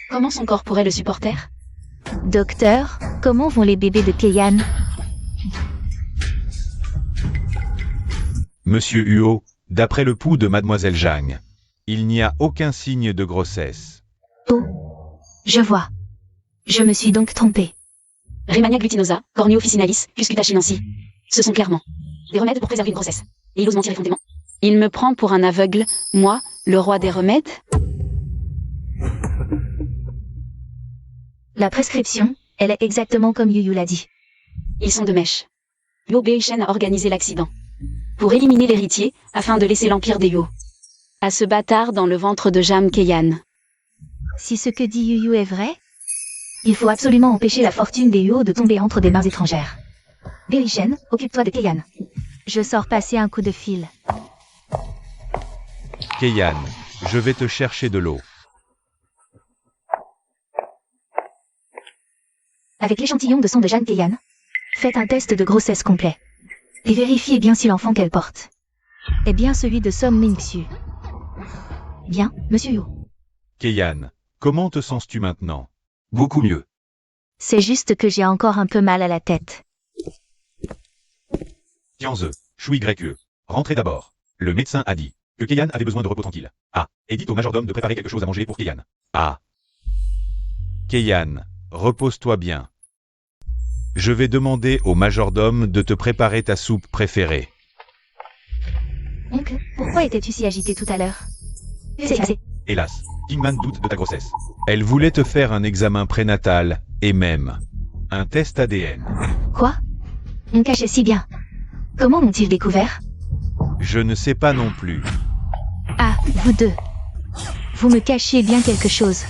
Comment son corps pourrait le supporter? Docteur, comment vont les bébés de Keyan? Monsieur Huo, d'après le pouls de Mademoiselle Zhang, il n'y a aucun signe de grossesse. Oh. Je vois. Je me suis donc trompée. Rhémania glutinosa, Corneo officinalis, Cuscutachinensis. Ce sont clairement des remèdes pour préserver une grossesse. Et il ose mentir effrontément. Il me prend pour un aveugle, moi, le roi des remèdes? La prescription, elle est exactement comme Yuyu l'a dit. Ils sont de mèche. Yuo Beishen a organisé l'accident. Pour éliminer l'héritier, afin de laisser l'empire des Yuo à ce bâtard dans le ventre de Jam Keyan. Si ce que dit Yuyu est vrai, il faut absolument empêcher la fortune des Yuo de tomber entre des mains étrangères. Beishen, occupe-toi de Keyan. Je sors passer un coup de fil. Keyan, je vais te chercher de l'eau. Avec l'échantillon de sang de Jeanne Keyan, faites un test de grossesse complet. Et vérifiez bien si l'enfant qu'elle porte est bien celui de Som Ming-Xu. Bien, monsieur Yu. Keyan, comment te sens-tu maintenant? Beaucoup mieux. C'est juste que j'ai encore un peu mal à la tête. Tianze, Shui Grec, rentrez d'abord. Le médecin a dit que Keyan avait besoin de repos tranquille. Ah, et dites au majordome de préparer quelque chose à manger pour Keyan. Ah. Keyan, repose-toi bien. Je vais demander au majordome de te préparer ta soupe préférée. Oncle, pourquoi étais-tu si agité tout à l'heure? C'est passé. Hélas, Kingman doute de ta grossesse. Elle voulait te faire un examen prénatal, et même un test ADN. Quoi? On cachait si bien. Comment m'ont-ils découvert? Je ne sais pas non plus. Ah, vous deux. Vous me cachiez bien quelque chose.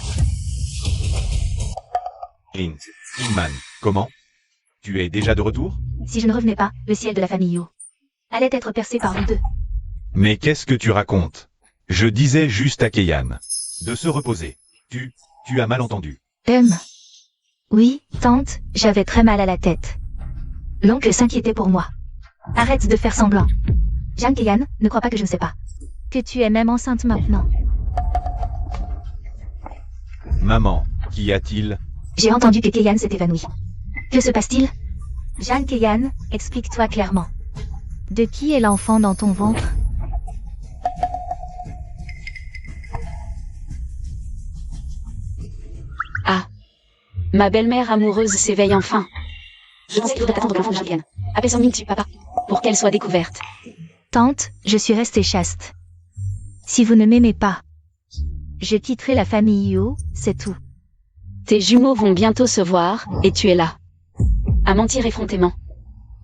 Kingman, comment? Tu es déjà de retour? Si je ne revenais pas, le ciel de la famille Yu allait être percé par vous deux. Mais qu'est-ce que tu racontes? Je disais juste à Keyan de se reposer. Tu as mal entendu. Oui, tante, j'avais très mal à la tête. L'oncle s'inquiétait pour moi. Arrête de faire semblant. Jeanne Keyan, ne crois pas que je ne sais pas. Que tu es même enceinte maintenant. Maman, qu'y a-t-il? J'ai entendu que Keyan s'est évanoui. Que se passe-t-il? Jeanne Keyan, explique-toi clairement. De qui est l'enfant dans ton ventre? Ah. Ma belle-mère amoureuse s'éveille enfin. Je pensais qu'il faudrait attendre que l'enfant de Jean Keyan. Appelle son Ming-Tu, papa, pour qu'elle soit découverte. Tante, je suis restée chaste. Si vous ne m'aimez pas, je quitterai la famille Yu, c'est tout. Tes jumeaux vont bientôt se voir, et tu es là. À mentir effrontément.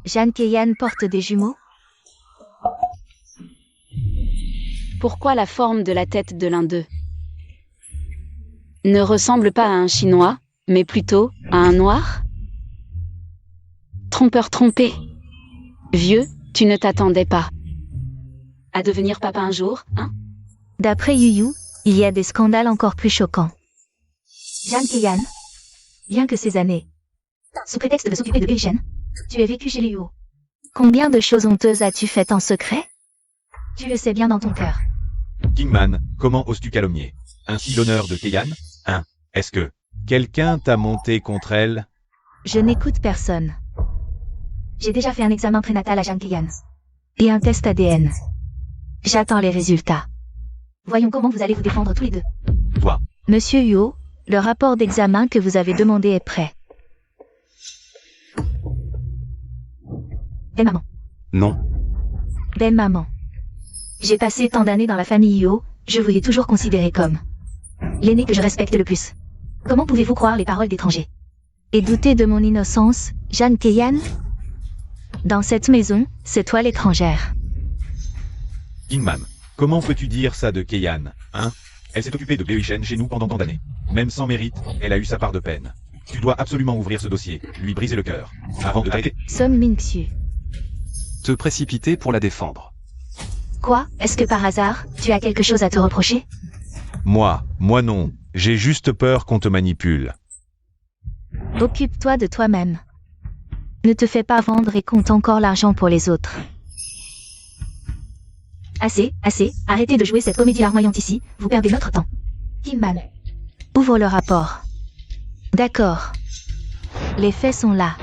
Jeanne Keyan porte des jumeaux? Pourquoi la forme de la tête de l'un d'eux ne ressemble pas à un Chinois, mais plutôt à un Noir? Trompeur trompé. Vieux, tu ne t'attendais pas à devenir papa un jour, hein? D'après Yuyu, il y a des scandales encore plus choquants. Jeanne Keyan, bien que ces années, sous prétexte de s'occuper de Beishen, tu es vécu chez les Yu. Combien de choses honteuses as-tu faites en secret? Tu le sais bien dans ton cœur. Kingman, comment oses-tu calomnier ainsi l'honneur de Keyan? Hein? Est-ce que quelqu'un t'a monté contre elle? Je n'écoute personne. J'ai déjà fait un examen prénatal à Jeanne Keyan. Et un test ADN. J'attends les résultats. Voyons comment vous allez vous défendre tous les deux. Toi. Monsieur Yu, le rapport d'examen que vous avez demandé est prêt. Belle maman. Non. Belle maman. J'ai passé tant d'années dans la famille Yu, je vous ai toujours considéré comme l'aîné que je respecte le plus. Comment pouvez-vous croire les paroles d'étrangers? Et douter de mon innocence, Jeanne Keyan? Dans cette maison, c'est toi l'étrangère. Kingman, comment peux-tu dire ça de Keian, hein? Elle s'est occupée de Beoishen chez nous pendant tant d'années. Même sans mérite, elle a eu sa part de peine. Tu dois absolument ouvrir ce dossier, lui briser le cœur, avant de t'arrêter. Somme Mingxiu. Te précipiter pour la défendre. Quoi? Est-ce que par hasard, tu as quelque chose à te reprocher? Moi non. J'ai juste peur qu'on te manipule. Occupe-toi de toi-même. Ne te fais pas vendre et compte encore l'argent pour les autres. Assez, arrêtez de jouer cette comédie larmoyante ici, vous perdez notre temps. Kingman. Ouvre le rapport. D'accord. Les faits sont là.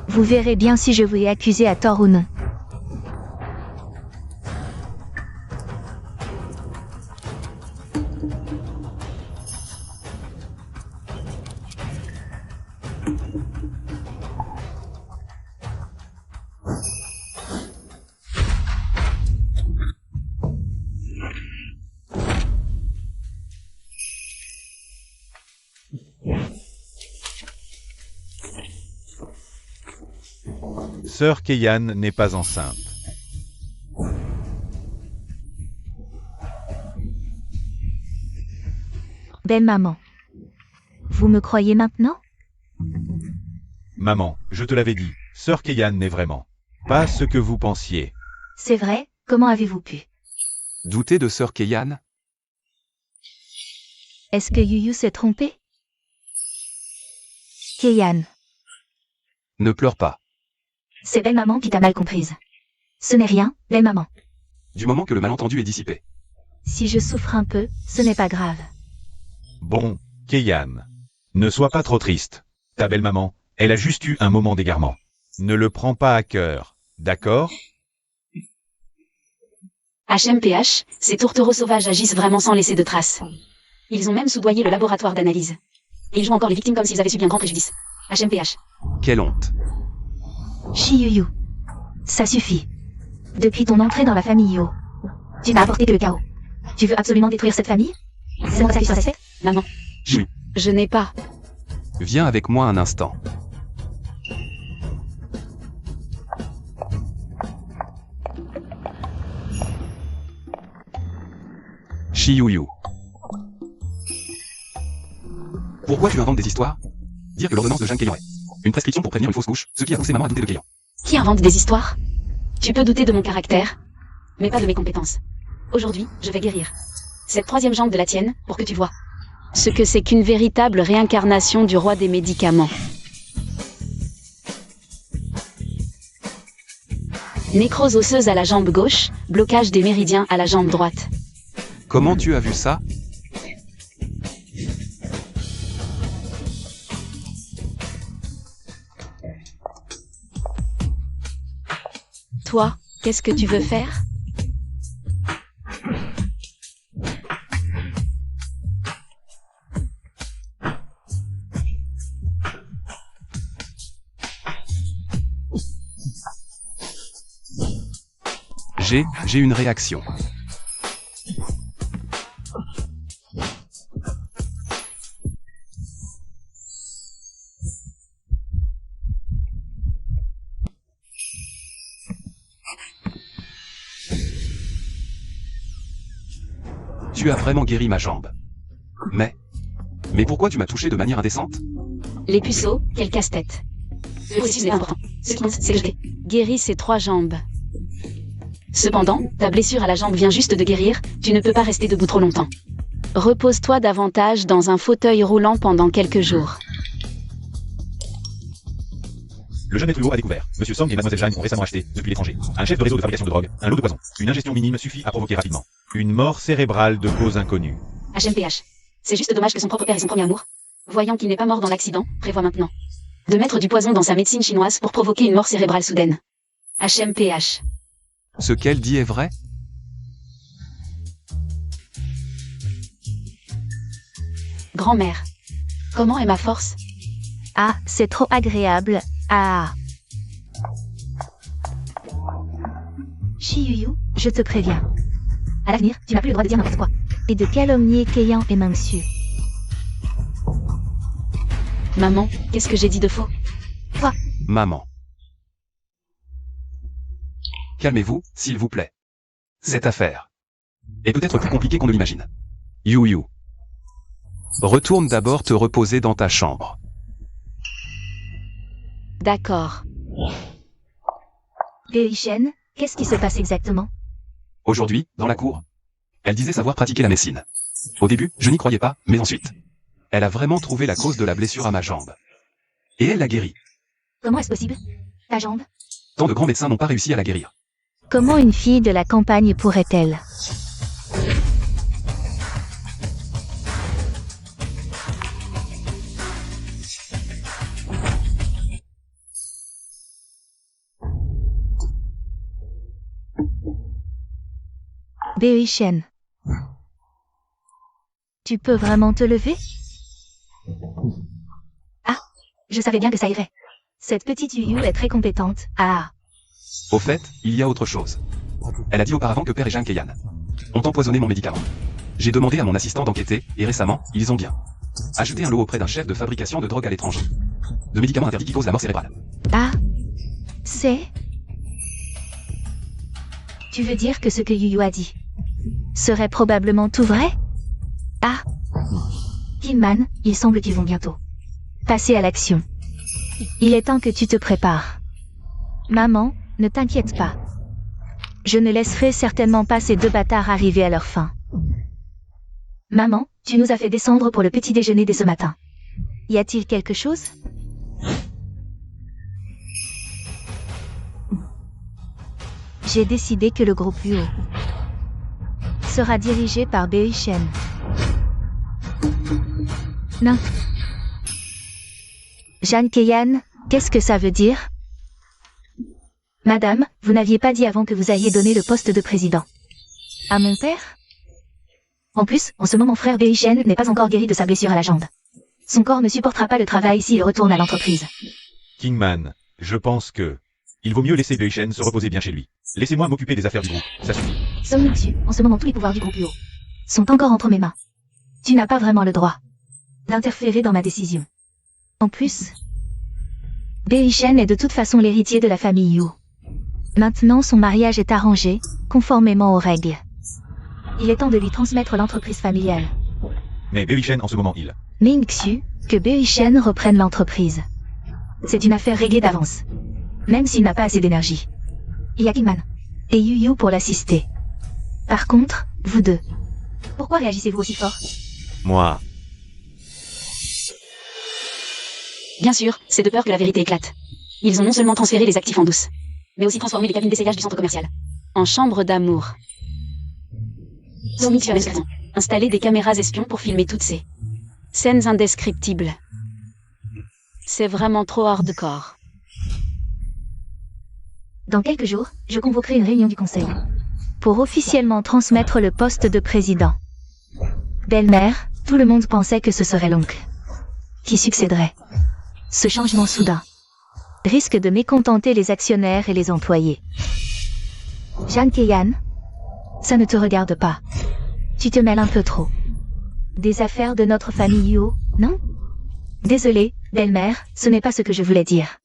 Vous verrez bien si je vous ai accusé à tort ou non. Sœur Keian n'est pas enceinte. Belle maman. Vous me croyez maintenant? Maman, je te l'avais dit, Sœur Keian n'est vraiment pas ce que vous pensiez. C'est vrai? Comment avez-vous pu? Douter de sœur Keian? Est-ce que Yuyu s'est trompé? Keian. Ne pleure pas. C'est belle maman qui t'a mal comprise. Ce n'est rien, belle maman. Du moment que le malentendu est dissipé. Si je souffre un peu, ce n'est pas grave. Bon, Keian, ne sois pas trop triste. Ta belle-maman, elle a juste eu un moment d'égarement. Ne le prends pas à cœur, d'accord? HMPH, ces tourtereaux sauvages agissent vraiment sans laisser de traces. Ils ont même soudoyé le laboratoire d'analyse. Et ils jouent encore les victimes comme s'ils avaient subi un grand préjudice. HMPH. Quelle honte. Shiyuyu. Ça suffit. Depuis ton entrée dans la famille Yo, tu n'as apporté que le chaos. Tu veux absolument détruire cette famille? C'est moi ça sur l'aspect? Maman. Oui. Je n'ai pas. Viens avec moi un instant. Shiyuyu. Pourquoi tu inventes des histoires? Dire que l'ordonnance de Jeanne Keyon est une prescription pour prévenir une fausse couche, ce qui a poussé maman à douter de Keyon. Qui invente des histoires? Tu peux douter de mon caractère, mais pas de mes compétences. Aujourd'hui, je vais guérir cette troisième jambe de la tienne pour que tu vois ce que c'est qu'une véritable réincarnation du roi des médicaments. Nécrose osseuse à la jambe gauche, blocage des méridiens à la jambe droite. Comment tu as vu ça? Toi, qu'est-ce que tu veux faire? J'ai une réaction. Tu as vraiment guéri ma jambe. Mais pourquoi tu m'as touché de manière indécente? Les puceaux, quel casse-tête. Le processus est important. Ce qui compte, c'est que je t'ai guéri ces trois jambes. Cependant, ta blessure à la jambe vient juste de guérir, tu ne peux pas rester debout trop longtemps. Repose-toi davantage dans un fauteuil roulant pendant quelques jours. Le jeune maître Hugo a découvert. Monsieur Song et Mademoiselle Jeanne ont récemment acheté, depuis l'étranger, un chef de réseau de fabrication de drogue, un lot de poison. Une ingestion minime suffit à provoquer rapidement une mort cérébrale de cause inconnue. HMPH. C'est juste dommage que son propre père et son premier amour, voyant qu'il n'est pas mort dans l'accident, prévoient maintenant de mettre du poison dans sa médecine chinoise pour provoquer une mort cérébrale soudaine. HMPH. Ce qu'elle dit est vrai? Grand-mère. Comment est ma force? Ah, c'est trop agréable. Ah. Shiyuyu, je te préviens. À l'avenir, tu n'as plus le droit de dire n'importe quoi. Et de calomnier Keian et Mingxiu. Maman, qu'est-ce que j'ai dit de faux? Maman. Calmez-vous, s'il vous plaît. Cette affaire est peut-être plus compliquée qu'on ne l'imagine. You. Retourne d'abord te reposer dans ta chambre. D'accord. Beochen, qu'est-ce qui se passe exactement? Aujourd'hui, dans la cour, elle disait savoir pratiquer la médecine. Au début, je n'y croyais pas, mais ensuite, elle a vraiment trouvé la cause de la blessure à ma jambe. Et elle l'a guérie. Comment est-ce possible? Ta jambe? Tant de grands médecins n'ont pas réussi à la guérir. Comment une fille de la campagne pourrait-elle? Beochen. Tu peux vraiment te lever? Ah, je savais bien que ça irait. Cette petite Yuyu est très compétente. Ah. Au fait, il y a autre chose. Elle a dit auparavant que Père et Jeanne Keyan ont empoisonné mon médicament. J'ai demandé à mon assistant d'enquêter, et récemment, ils ont bien ajouté un lot auprès d'un chef de fabrication de drogue à l'étranger. De médicaments interdits qui causent la mort cérébrale. Ah. C'est... Tu veux dire que ce que Yuyu a dit serait probablement tout vrai? Ah. Kingman, il semble qu'ils vont bientôt passer à l'action. Il est temps que tu te prépares. Maman, ne t'inquiète pas. Je ne laisserai certainement pas ces deux bâtards arriver à leur fin. Maman, tu nous as fait descendre pour le petit déjeuner dès ce matin. Y a-t-il quelque chose? J'ai décidé que le groupe UO sera dirigé par Beochen. Non. Jeanne Keyan, qu'est-ce que ça veut dire? Madame, vous n'aviez pas dit avant que vous alliez donner le poste de président à mon père? En plus, en ce moment, frère Beochen n'est pas encore guéri de sa blessure à la jambe. Son corps ne supportera pas le travail s'il retourne à l'entreprise. Kingman, je pense que... il vaut mieux laisser Beochen se reposer bien chez lui. Laissez-moi m'occuper des affaires du groupe, ça suffit. Monsieur, en ce moment, tous les pouvoirs du groupe UO sont encore entre mes mains. Tu n'as pas vraiment le droit d'interférer dans ma décision. En plus, Beochen est de toute façon l'héritier de la famille Yu. Maintenant, son mariage est arrangé, conformément aux règles. Il est temps de lui transmettre l'entreprise familiale. Mais Beochen en ce moment il... Ming Xu, que Beochen reprenne l'entreprise. C'est une affaire réglée d'avance. Même s'il n'a pas assez d'énergie. Il y a Kingman et Yuyu pour l'assister. Par contre, vous deux, pourquoi réagissez-vous aussi fort? Moi... Bien sûr, c'est de peur que la vérité éclate. Ils ont non seulement transféré les actifs en douce, mais aussi transformé les cabines d'essayage du centre commercial en chambre d'amour. Sonic avait raison. Installer des caméras espions pour filmer toutes ces scènes indescriptibles. C'est vraiment trop hardcore. Dans quelques jours, je convoquerai une réunion du conseil pour officiellement transmettre le poste de président. Belle-mère, tout le monde pensait que ce serait l'oncle qui succéderait. Ce changement soudain risque de mécontenter les actionnaires et les employés. Jeanne Keyan, ça ne te regarde pas. Tu te mêles un peu trop des affaires de notre famille Yuo, non? Désolée, belle-mère, ce n'est pas ce que je voulais dire.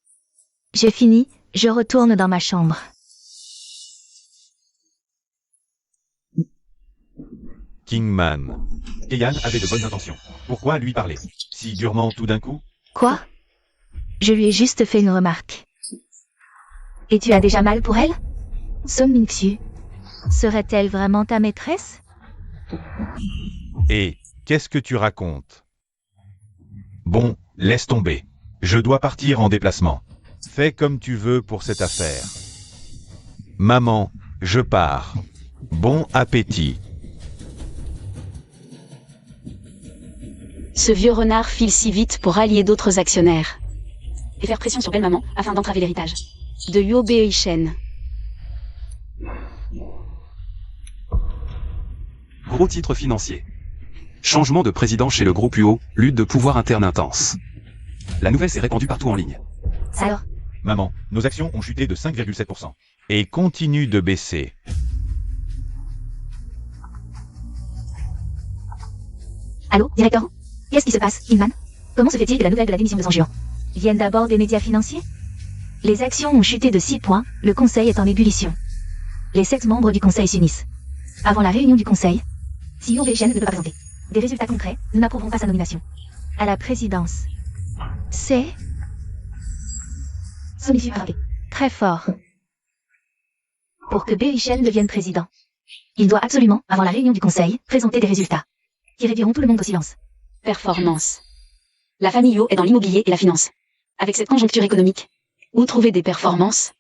J'ai fini, je retourne dans ma chambre. Kingman. Keyan avait de bonnes intentions. Pourquoi lui parler si durement tout d'un coup? Quoi? Je lui ai juste fait une remarque. Et tu as déjà mal pour elle? Son Ming-Xu, serait-elle vraiment ta maîtresse? Et qu'est-ce que tu racontes? Bon, laisse tomber. Je dois partir en déplacement. Fais comme tu veux pour cette affaire. Maman, je pars. Bon appétit. Ce vieux renard file si vite pour allier d'autres actionnaires et faire pression sur belle-maman afin d'entraver l'héritage de Yuo Beochen. Gros titre financier. Changement de président chez le groupe UO, lutte de pouvoir interne intense. La nouvelle s'est répandue partout en ligne. Alors? Maman, nos actions ont chuté de 5,7%. Et continuent de baisser. Allô, directeur? Qu'est-ce qui se passe, Kingman? Comment se fait-il que la nouvelle de la démission de Zhang Juan vienne d'abord des médias financiers? Les actions ont chuté de 6 points, le conseil est en ébullition. Les 7 membres du conseil s'unissent. Avant la réunion du conseil, CEO Bechen ne peut pas présenter des résultats concrets, nous n'approuvons pas sa nomination. À la présidence. C'est Somisu Harapé. Très fort. Pour que Bechen devienne président, il doit absolument, avant la réunion du conseil, présenter des résultats qui réduiront tout le monde au silence. Performance. La famille Yo est dans l'immobilier et la finance. Avec cette conjoncture économique, où trouver des performances?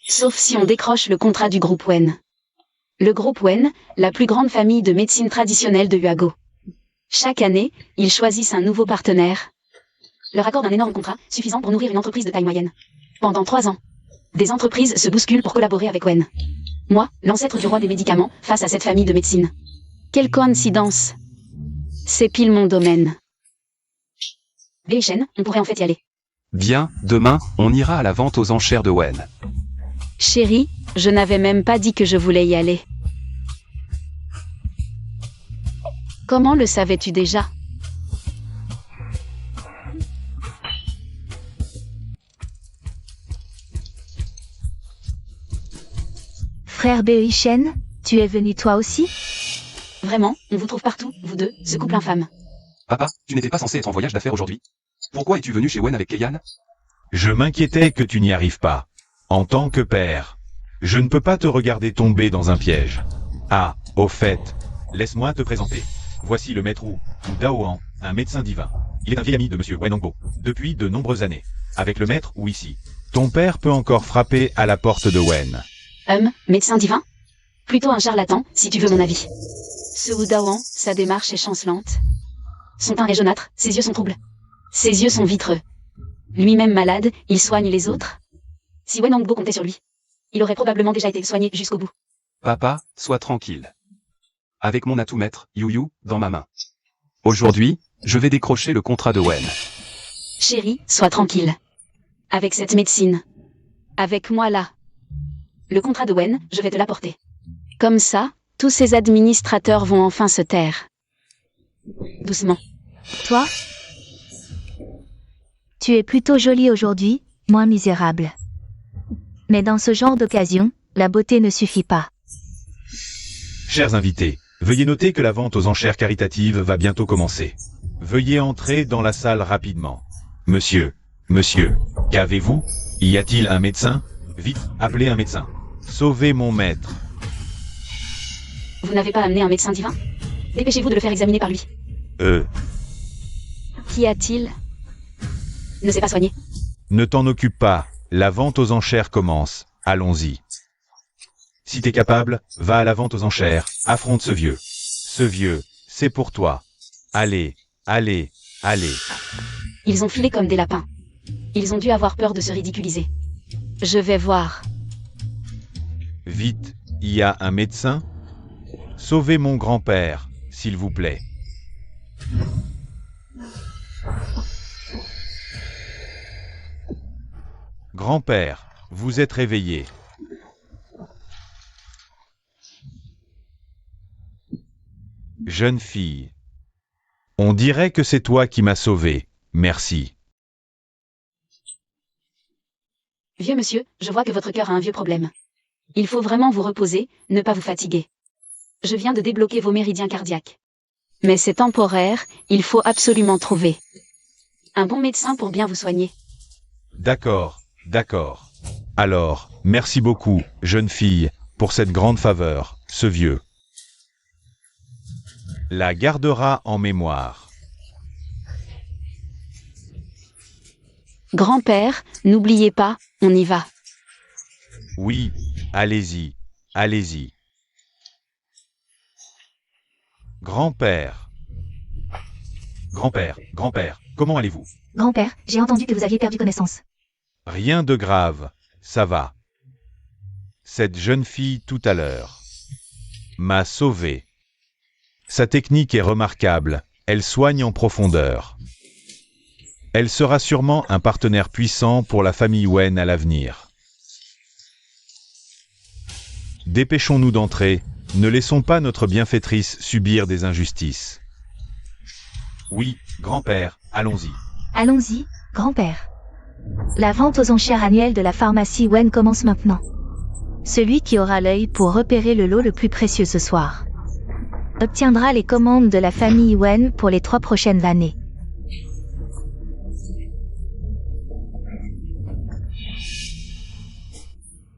Sauf si on décroche le contrat du groupe Wen. Le groupe Wen, la plus grande famille de médecine traditionnelle de Huago. Chaque année, ils choisissent un nouveau partenaire. Leur accorde un énorme contrat, suffisant pour nourrir une entreprise de taille moyenne. Pendant 3 ans, des entreprises se bousculent pour collaborer avec Wen. Moi, l'ancêtre du roi des médicaments, face à cette famille de médecine. Quelle coïncidence. C'est pile mon domaine. Bechen, on pourrait en fait y aller. Bien, demain, on ira à la vente aux enchères de Wen. Chérie, je n'avais même pas dit que je voulais y aller. Comment le savais-tu déjà? Frère Bechen, tu es venu toi aussi? Vraiment, on vous trouve partout, vous deux, ce couple infâme. Papa, tu n'étais pas censé être en voyage d'affaires aujourd'hui? Pourquoi es-tu venu chez Wen avec Keyan? Je m'inquiétais que tu n'y arrives pas. En tant que père, je ne peux pas te regarder tomber dans un piège. Ah, au fait, laisse-moi te présenter. Voici le maître Wu, ou Daoan, un médecin divin. Il est un vieil ami de monsieur Wen Hongbo, depuis de nombreuses années. Avec le maître Wu ici, ton père peut encore frapper à la porte de Wen. Médecin divin? Plutôt un charlatan, si tu veux mon avis. Ce Wu Daoan, sa démarche est chancelante. Son teint est jaunâtre, ses yeux sont troubles. Ses yeux sont vitreux. Lui-même malade, il soigne les autres. Si Wen Hongbo comptait sur lui, il aurait probablement déjà été soigné jusqu'au bout. Papa, sois tranquille. Avec mon atout maître, Yu dans ma main. Aujourd'hui, je vais décrocher le contrat de Wen. Chérie, sois tranquille. Avec cette médecine. Avec moi là. Le contrat de Wen, je vais te l'apporter. Comme ça, tous ces administrateurs vont enfin se taire. Doucement. Toi? Tu es plutôt jolie aujourd'hui, moins misérable. Mais dans ce genre d'occasion, la beauté ne suffit pas. Chers invités, veuillez noter que la vente aux enchères caritatives va bientôt commencer. Veuillez entrer dans la salle rapidement. Monsieur, qu'avez-vous? Y a-t-il un médecin? Vite, appelez un médecin. Sauvez mon maître. Vous n'avez pas amené un médecin divin? Dépêchez-vous de le faire examiner par lui. Qu'y a-t-il? Ne s'est pas soigné. Ne t'en occupe pas, la vente aux enchères commence, allons-y. Si t'es capable, va à la vente aux enchères, affronte ce vieux. Ce vieux, c'est pour toi. Allez. Ils ont filé comme des lapins. Ils ont dû avoir peur de se ridiculiser. Je vais voir. Vite, y a un médecin? Sauvez mon grand-père, s'il vous plaît. Grand-père, vous êtes réveillé. Jeune fille. On dirait que c'est toi qui m'as sauvé. Merci. Vieux monsieur, je vois que votre cœur a un vieux problème. Il faut vraiment vous reposer, ne pas vous fatiguer. Je viens de débloquer vos méridiens cardiaques. Mais c'est temporaire, il faut absolument trouver un bon médecin pour bien vous soigner. D'accord. Alors, merci beaucoup, jeune fille, pour cette grande faveur, ce vieux. La gardera en mémoire. Grand-père, n'oubliez pas, on y va. Oui, allez-y. Grand-père, comment allez-vous? Grand-père, j'ai entendu que vous aviez perdu connaissance. Rien de grave, ça va. Cette jeune fille tout à l'heure m'a sauvé. Sa technique est remarquable, elle soigne en profondeur. Elle sera sûrement un partenaire puissant pour la famille Wen à l'avenir. Dépêchons-nous d'entrer, ne laissons pas notre bienfaitrice subir des injustices. Oui, grand-père, allons-y. Allons-y, grand-père. La vente aux enchères annuelles de la pharmacie Wen commence maintenant. Celui qui aura l'œil pour repérer le lot le plus précieux ce soir obtiendra les commandes de la famille Wen pour les 3 prochaines années.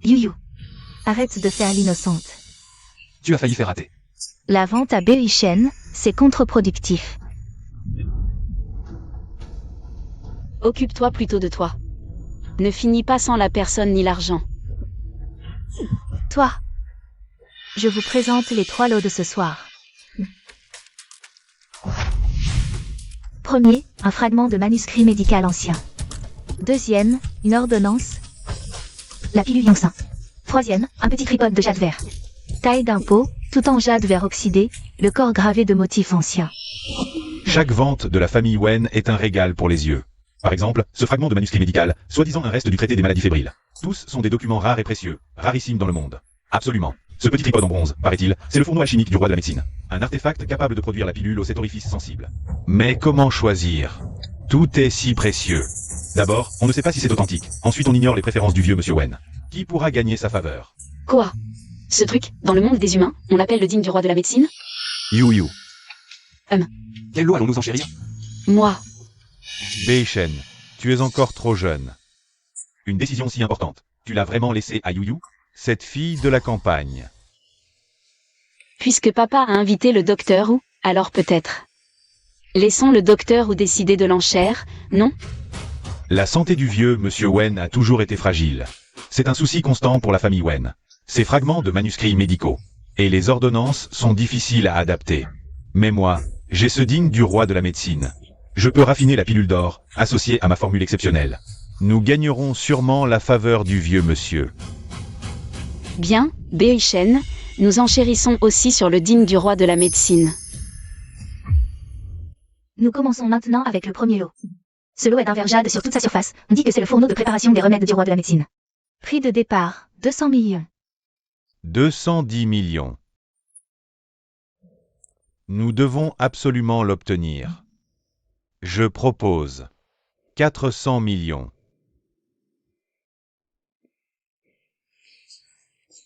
Yu, arrête de faire l'innocente. Tu as failli faire rater. La vente à Berishen, c'est contre-productif. Occupe-toi plutôt de toi. Ne finis pas sans la personne ni l'argent. Toi. Je vous présente les 3 lots de ce soir. Premier, un fragment de manuscrit médical ancien. Deuxième, une ordonnance. La pilule Yangsin. Troisième, un petit tripode de jade vert. Taille d'un pot, tout en jade vert oxydé, le corps gravé de motifs anciens. Chaque vente de la famille Wen est un régal pour les yeux. Par exemple, ce fragment de manuscrit médical, soi-disant un reste du traité des maladies fébriles. Tous sont des documents rares et précieux, rarissimes dans le monde. Absolument. Ce petit tripode en bronze, paraît-il, c'est le fourneau alchimique du roi de la médecine. Un artefact capable de produire la pilule au cet orifice sensible. Mais comment choisir? Tout est si précieux. D'abord, on ne sait pas si c'est authentique. Ensuite, on ignore les préférences du vieux monsieur Wen. Qui pourra gagner sa faveur? Quoi? Ce truc, dans le monde des humains, on l'appelle le digne du roi de la médecine? Yu. Quel lot allons-nous enchérir? Moi. Beishen, tu es encore trop jeune. Une décision si importante. Tu l'as vraiment laissée à Yu, cette fille de la campagne. Puisque papa a invité le docteur ou, alors peut-être. Laissons le docteur ou décider de l'enchère, non? La santé du vieux monsieur Wen a toujours été fragile. C'est un souci constant pour la famille Wen. Ces fragments de manuscrits médicaux. Et les ordonnances sont difficiles à adapter. Mais moi, j'ai ce digne du roi de la médecine. Je peux raffiner la pilule d'or, associée à ma formule exceptionnelle. Nous gagnerons sûrement la faveur du vieux monsieur. Bien, Beishen, nous enchérissons aussi sur le digne du roi de la médecine. Nous commençons maintenant avec le premier lot. Ce lot est d'un verre jade sur toute sa surface. On dit que c'est le fourneau de préparation des remèdes du roi de la médecine. Prix de départ, 200 millions. 210 millions. Nous devons absolument l'obtenir. Je propose 400 millions.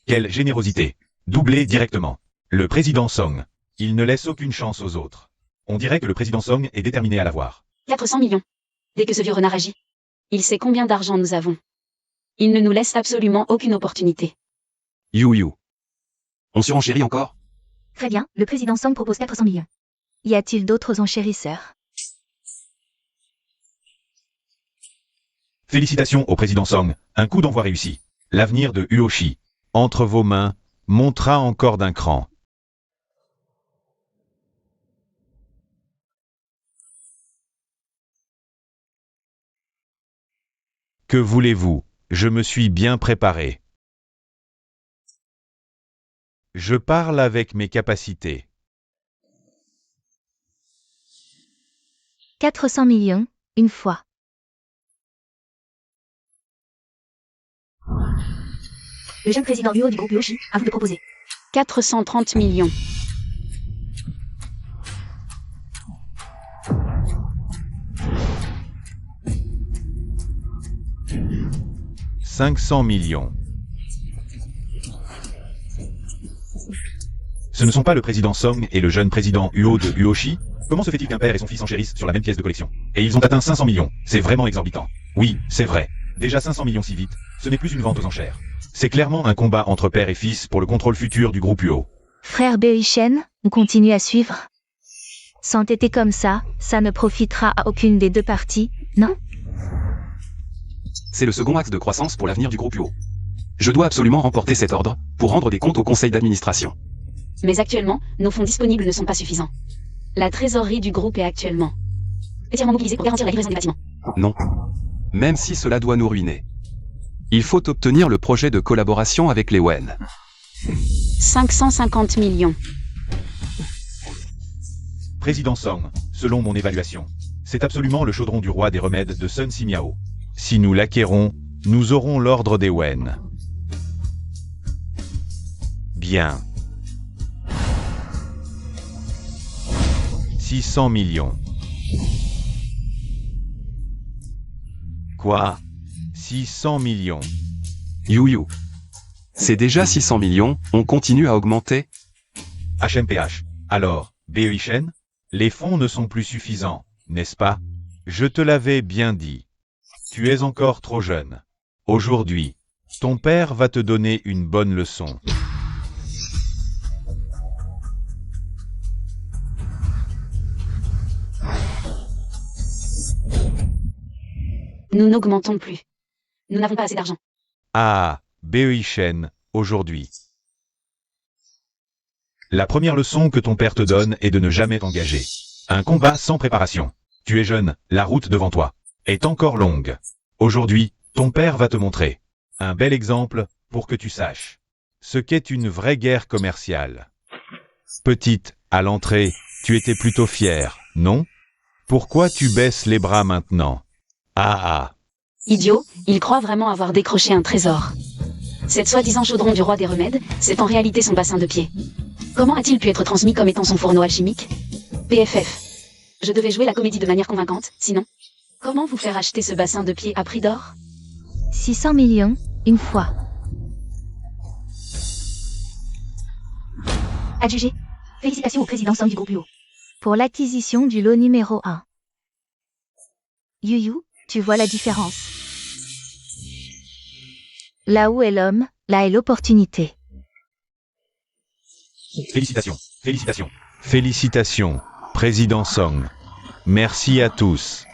Quelle générosité! Doublé directement. Le président Song. Il ne laisse aucune chance aux autres. On dirait que le président Song est déterminé à l'avoir. 400 millions. Dès que ce vieux renard agit. Il sait combien d'argent nous avons. Il ne nous laisse absolument aucune opportunité. Yu. On surenchérit encore? Très bien, le président Song propose 400 millions. Y a-t-il d'autres enchérisseurs? Félicitations au président Song. Un coup d'envoi réussi. L'avenir de Uoshi, entre vos mains, montera encore d'un cran. Que voulez-vous? Je me suis bien préparé. Je parle avec mes capacités. 400 millions, une fois. Le jeune président Uo du groupe Uoshi, à vous de proposer. 430 millions. « 500 millions. Ce ne sont pas le président Song et le jeune président Uo de Uoshi? Comment se fait-il qu'un père et son fils enchérissent sur la même pièce de collection? Et ils ont atteint 500 millions. C'est vraiment exorbitant. Oui, c'est vrai. Déjà 500 millions si vite, ce n'est plus une vente aux enchères. C'est clairement un combat entre père et fils pour le contrôle futur du groupe Uo. Frère Beishen, on continue à suivre. S'entêter comme ça ne profitera à aucune des deux parties, non? C'est le second axe de croissance pour l'avenir du groupe Uo. Je dois absolument remporter cet ordre, pour rendre des comptes au conseil d'administration. Mais actuellement, nos fonds disponibles ne sont pas suffisants. La trésorerie du groupe est actuellement entièrement mobilisée pour garantir la livraison des bâtiments. Non. Même si cela doit nous ruiner. Il faut obtenir le projet de collaboration avec les Wen. 550 millions. Président Song, selon mon évaluation, c'est absolument le chaudron du roi des remèdes de Sun Simiao. Si nous l'acquérons, nous aurons l'ordre des Wen. Bien. 600 millions. Quoi? 600 millions. Yu. C'est déjà 600 millions, on continue à augmenter. HMPH. Alors, BEIchen, les fonds ne sont plus suffisants, n'est-ce pas? Je te l'avais bien dit. Tu es encore trop jeune. Aujourd'hui, ton père va te donner une bonne leçon. Nous n'augmentons plus. Nous n'avons pas assez d'argent. Ah, BEIchen, aujourd'hui. La première leçon que ton père te donne est de ne jamais t'engager. Un combat sans préparation. Tu es jeune, la route devant toi est encore longue. Aujourd'hui, ton père va te montrer un bel exemple pour que tu saches ce qu'est une vraie guerre commerciale. Petite, à l'entrée, tu étais plutôt fière, non? Pourquoi tu baisses les bras maintenant? Ah. Idiot, il croit vraiment avoir décroché un trésor. Cette soi-disant chaudron du roi des remèdes, c'est en réalité son bassin de pied. Comment a-t-il pu être transmis comme étant son fourneau alchimique? PFF. Je devais jouer la comédie de manière convaincante, sinon. Comment vous faire acheter ce bassin de pied à prix d'or? 600 millions, une fois. Adjugé. Félicitations au président Song du groupe UO. Pour l'acquisition du lot numéro 1. Yuyu, tu vois la différence. Là où est l'homme, là est l'opportunité. Félicitations, félicitations. Félicitations, président Song. Merci à tous.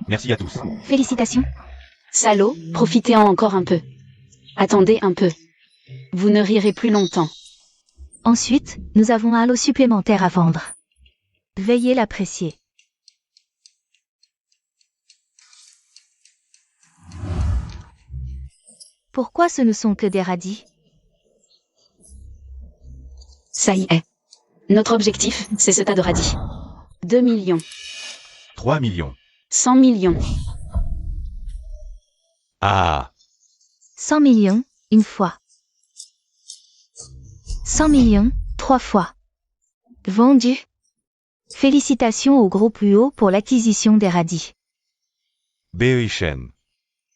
Merci à tous. Félicitations. Salaud, profitez-en encore un peu. Attendez un peu. Vous ne rirez plus longtemps. Ensuite, nous avons un lot supplémentaire à vendre. Veuillez l'apprécier. Pourquoi ce ne sont que des radis? Ça y est. Notre objectif, c'est ce tas de radis. 2 millions. 3 millions. 100 millions. Ah. 100 millions, une fois. 100 millions, 3 fois. Vendu. Félicitations au groupe UO pour l'acquisition des radis. BEIchen.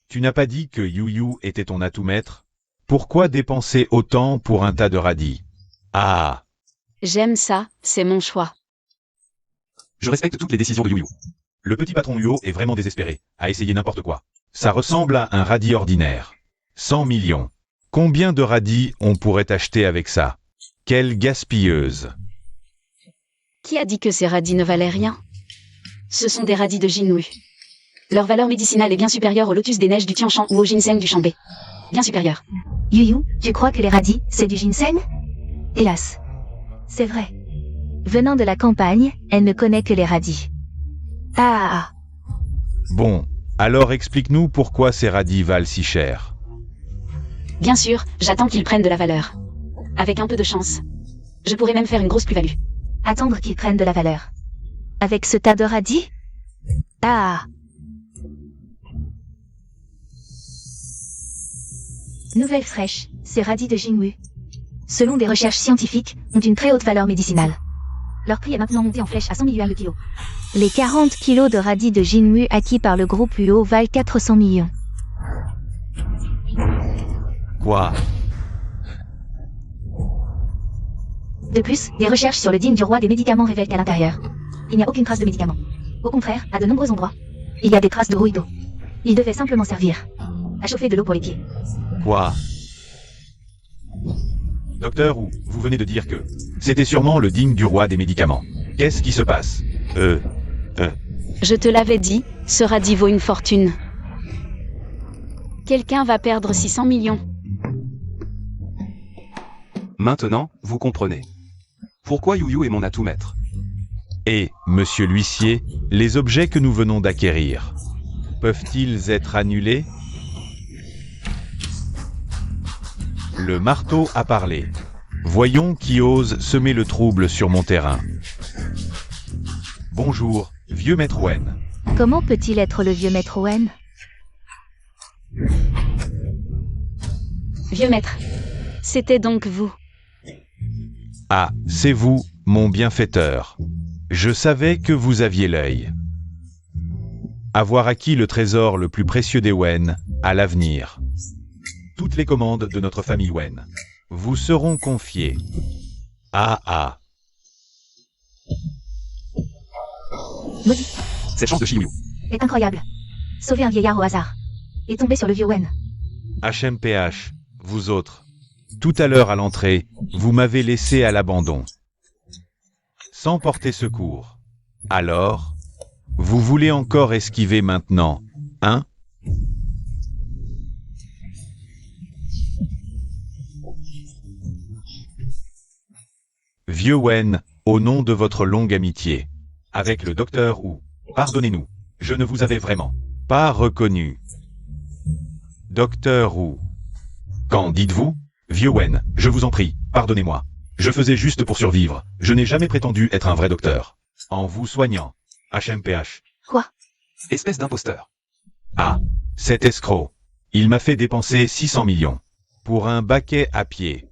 Tu n'as pas dit que Yuyu était ton atout maître? Pourquoi dépenser autant pour un tas de radis? Ah. J'aime ça, c'est mon choix. Je respecte toutes les décisions de Yuyu. Le petit patron Uo est vraiment désespéré, à essayer n'importe quoi. Ça ressemble à un radis ordinaire. 100 millions. Combien de radis on pourrait acheter avec ça? Quelle gaspilleuse. Qui a dit que ces radis ne valaient rien? Ce sont des radis de Jinwu. Leur valeur médicinale est bien supérieure au lotus des neiges du Tianshan ou au ginseng du Chambé. Bien supérieure. Yuyu, tu crois que les radis, c'est du ginseng? Hélas. C'est vrai. Venant de la campagne, elle ne connaît que les radis. Ah. Bon, alors explique-nous pourquoi ces radis valent si cher. Bien sûr, j'attends qu'ils prennent de la valeur. Avec un peu de chance. Je pourrais même faire une grosse plus-value. Attendre qu'ils prennent de la valeur. Avec ce tas de radis? Ah. Nouvelle fraîche, ces radis de Jinwu, selon des recherches scientifiques, ont une très haute valeur médicinale. Leur prix est maintenant monté en flèche à 100 millions le kilo. Les 40 kilos de radis de Jinwu acquis par le groupe UO valent 400 millions. Quoi? De plus, des recherches sur le digne du roi des médicaments révèlent qu'à l'intérieur, il n'y a aucune trace de médicaments. Au contraire, à de nombreux endroits, il y a des traces de rouille d'eau. Il devait simplement servir à chauffer de l'eau pour les pieds. Quoi? Docteur, vous venez de dire que c'était sûrement le digne du roi des médicaments. Qu'est-ce qui se passe? Je te l'avais dit, ce radis vaut une fortune. Quelqu'un va perdre 600 millions. Maintenant, vous comprenez. Pourquoi Yuyu est mon atout maître? Et, monsieur l'huissier, les objets que nous venons d'acquérir, peuvent-ils être annulés? Le marteau a parlé. Voyons qui ose semer le trouble sur mon terrain. Bonjour, vieux maître Wen. Comment peut-il être le vieux maître Owen? Vieux maître. C'était donc vous. Ah, c'est vous, mon bienfaiteur. Je savais que vous aviez l'œil. Avoir acquis le trésor le plus précieux des Wen, à l'avenir. toutes les commandes de notre famille Wen vous seront confiées. Ah. Maudit. Cette chance de Shimiyu. Est incroyable. Sauver un vieillard au hasard. Et tomber sur le vieux Wen. HMPH, vous autres. Tout à l'heure à l'entrée, vous m'avez laissé à l'abandon. Sans porter secours. Alors, vous voulez encore esquiver maintenant, hein? Vieux Wen, au nom de votre longue amitié, avec le docteur Wu, pardonnez-nous, je ne vous avais vraiment pas reconnu. Docteur Wu. Qu'en dites-vous? Vieux Wen, je vous en prie, pardonnez-moi. Je faisais juste pour survivre, je n'ai jamais prétendu être un vrai docteur. En vous soignant. HMPH. Quoi? Espèce d'imposteur. Ah, cet escroc. Il m'a fait dépenser 600 millions. Pour un baquet à pied.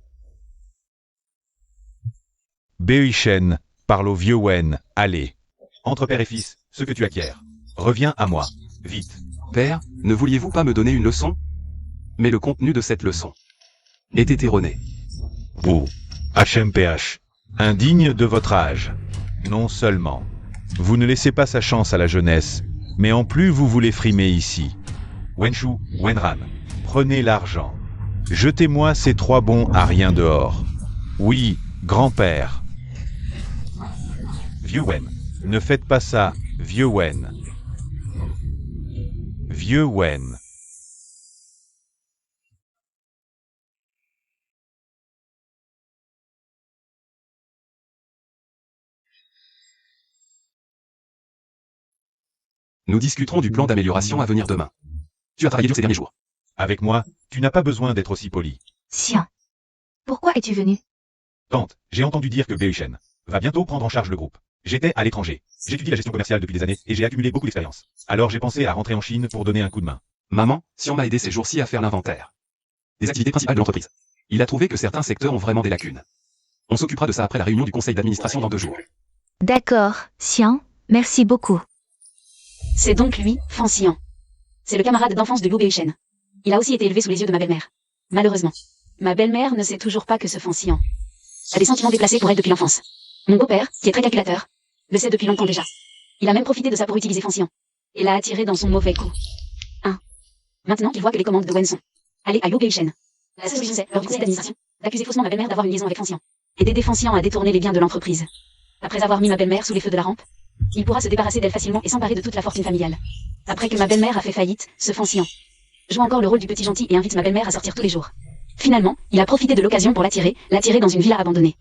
Beishen, parle au vieux Wen, allez. Entre père et fils, ce que tu acquiers. Reviens à moi, vite. Père, ne vouliez-vous pas me donner une leçon? Mais le contenu de cette leçon est erroné. Vous, HMPH, indigne de votre âge. Non seulement, vous ne laissez pas sa chance à la jeunesse, mais en plus vous voulez frimer ici. Wenshu, Wenran, prenez l'argent. Jetez-moi ces 3 bons à rien dehors. Oui, grand-père. Vieux Wen, ne faites pas ça, vieux Wen. Vieux Wen. Nous discuterons du plan d'amélioration à venir demain. Tu as travaillé dur ces derniers jours. Avec moi, tu n'as pas besoin d'être aussi poli. Xian. Pourquoi es-tu venu? Tante, j'ai entendu dire que Beishen va bientôt prendre en charge le groupe. J'étais à l'étranger. J'étudie la gestion commerciale depuis des années et j'ai accumulé beaucoup d'expérience. Alors j'ai pensé à rentrer en Chine pour donner un coup de main. Maman, si on m'a aidé ces jours-ci à faire l'inventaire des activités principales de l'entreprise. Il a trouvé que certains secteurs ont vraiment des lacunes. On s'occupera de ça après la réunion du conseil d'administration dans 2 jours. D'accord, Xian, merci beaucoup. C'est donc lui, Fan Xian. C'est le camarade d'enfance de Liu Beishen. Il a aussi été élevé sous les yeux de ma belle-mère. Malheureusement, ma belle-mère ne sait toujours pas que ce Fan Xian a des sentiments déplacés pour elle depuis l'enfance. Mon beau-père, qui est très calculateur, le sait depuis longtemps déjà. Il a même profité de ça pour utiliser Fan Xian et l'a attiré dans son mauvais coup. Maintenant qu'il voit que les commandes de Wen sont allées à Liu Beishen, la seule solution c'est, lors du conseil d'administration, d'accuser faussement ma belle-mère d'avoir une liaison avec Fan Xian et d'aider Fan Xian à détourner les biens de l'entreprise. Après avoir mis ma belle-mère sous les feux de la rampe, il pourra se débarrasser d'elle facilement et s'emparer de toute la fortune familiale. Après que ma belle-mère a fait faillite, ce Fan Xian joue encore le rôle du petit gentil et invite ma belle-mère à sortir tous les jours. Finalement, il a profité de l'occasion pour l'attirer dans une villa abandonnée.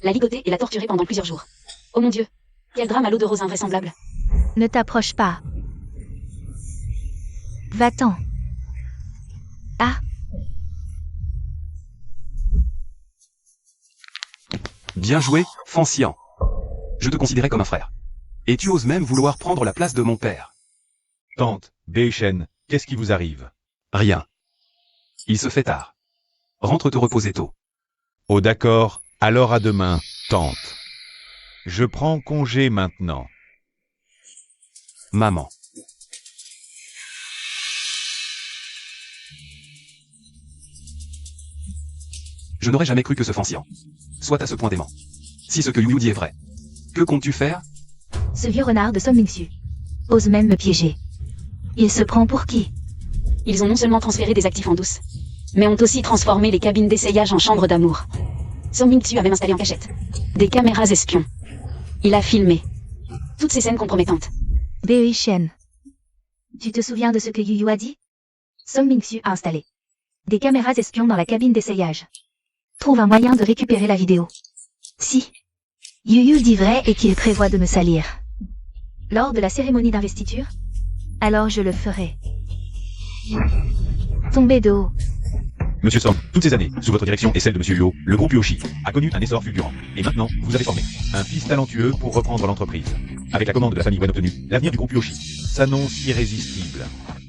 La ligoter et la torturer pendant plusieurs jours. Oh mon Dieu, quel drame à l'eau de rose invraisemblable. Ne t'approche pas. Va-t'en. Ah, Bien joué, Fan Xian. Je te considérais comme un frère. Et tu oses même vouloir prendre la place de mon père. Tante, Beishen, qu'est-ce qui vous arrive? Rien. Il se fait tard. Rentre te reposer tôt. Oh d'accord, alors à demain, tante. Je prends congé maintenant. Maman. Je n'aurais jamais cru que ce Fan Xian soit à ce point dément. Si ce que Yu Yu dit est vrai, que comptes-tu faire? Ce vieux renard de Song Mingsu ose même me piéger. Il se prend pour qui? Ils ont non seulement transféré des actifs en douce, mais ont aussi transformé les cabines d'essayage en chambres d'amour. Song Mingsu a même installé en cachette des caméras espions. Il a filmé toutes ces scènes compromettantes. Beishen. Tu te souviens de ce que Yu Yu a dit? Song Mingsu a installé des caméras espions dans la cabine d'essayage. Trouve un moyen de récupérer la vidéo. Si Yu Yu dit vrai et qu'il prévoit de me salir lors de la cérémonie d'investiture, Alors je le ferai. Tomber de haut. Monsieur Song, toutes ces années, sous votre direction et celle de Monsieur Luo, le groupe Yoshi a connu un essor fulgurant. Et maintenant, vous avez formé un fils talentueux pour reprendre l'entreprise. Avec la commande de la famille Wen obtenue, l'avenir du groupe Yoshi s'annonce irrésistible.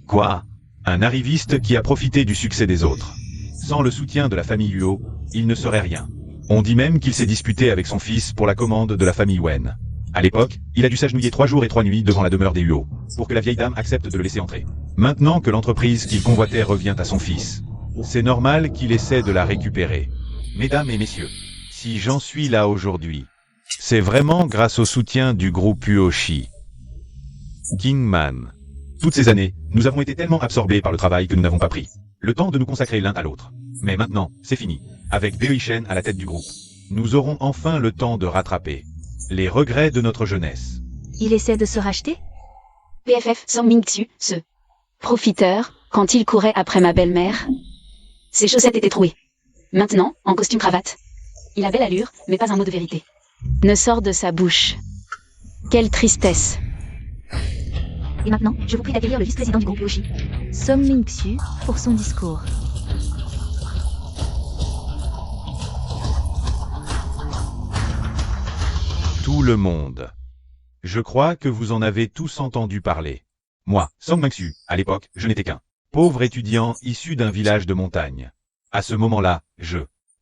Quoi? Un arriviste qui a profité du succès des autres. Sans le soutien de la famille Luo, il ne serait rien. On dit même qu'il s'est disputé avec son fils pour la commande de la famille Wen. À l'époque, il a dû s'agenouiller 3 jours et 3 nuits devant la demeure des Luo, pour que la vieille dame accepte de le laisser entrer. Maintenant que l'entreprise qu'il convoitait revient à son fils, C'est normal qu'il essaie de la récupérer. Mesdames et messieurs, si j'en suis là aujourd'hui, c'est vraiment grâce au soutien du groupe Uoshi. Kingman. Toutes ces années, nous avons été tellement absorbés par le travail que nous n'avons pas pris le temps de nous consacrer l'un à l'autre. Mais maintenant, c'est fini. Avec Beoi-shen à la tête du groupe, nous aurons enfin le temps de rattraper les regrets de notre jeunesse. Il essaie de se racheter? PFF Song Ming-Tsu, ce profiteur, quand il courait après ma belle-mère. Ses chaussettes étaient trouées. Maintenant, en costume cravate. Il a belle allure, mais pas un mot de vérité ne sort de sa bouche. Quelle tristesse. Et maintenant, je vous prie d'accueillir le vice-président du groupe Uoshi. Song Ming-Tsu pour son discours. Tout le monde. Je crois que vous en avez tous entendu parler. Moi, Song Ming-Tsu, à l'époque, je n'étais qu'un pauvre étudiant issu d'un village de montagne. À ce moment-là, je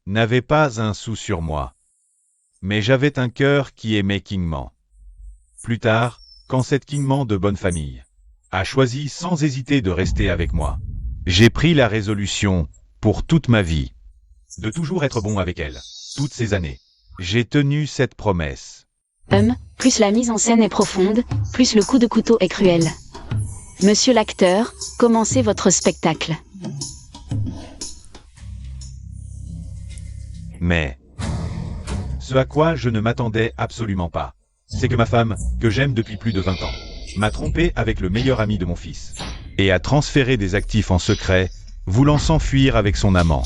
n'avais pas un sou sur moi. Mais j'avais un cœur qui aimait Kingman. Plus tard, quand cette Kingman de bonne famille a choisi sans hésiter de rester avec moi, j'ai pris la résolution, pour toute ma vie, de toujours être bon avec elle. Toutes ces années, j'ai tenu cette promesse. Plus la mise en scène est profonde, plus le coup de couteau est cruel. Monsieur l'acteur, commencez votre spectacle. Mais ce à quoi je ne m'attendais absolument pas, c'est que ma femme, que j'aime depuis plus de 20 ans, m'a trompé avec le meilleur ami de mon fils, et a transféré des actifs en secret, voulant s'enfuir avec son amant.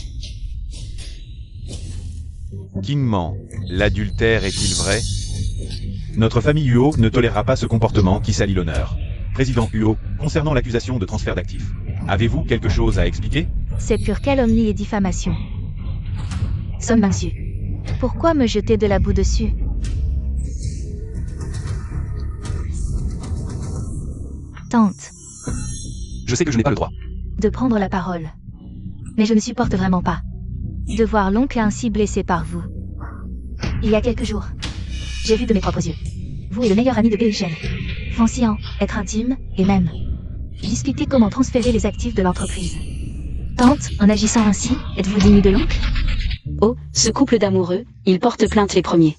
Kingman, l'adultère est-il vrai? Notre famille Uo ne tolérera pas ce comportement qui salit l'honneur. Président Uo, concernant l'accusation de transfert d'actifs, avez-vous quelque chose à expliquer? C'est pure calomnie et diffamation. Song Ming-Tsu. Pourquoi me jeter de la boue dessus? Tante, Je sais que je n'ai pas le droit. De prendre la parole. Mais je ne supporte vraiment pas. de voir l'oncle ainsi blessé par vous. Il y a quelques jours, j'ai vu de mes propres yeux. Vous et le meilleur ami de Beoi-shen. Foncian, être intime, et même discuter comment transférer les actifs de l'entreprise. Tante, en agissant ainsi, êtes-vous digne de l'oncle? Oh, ce couple d'amoureux, ils portent plainte les premiers.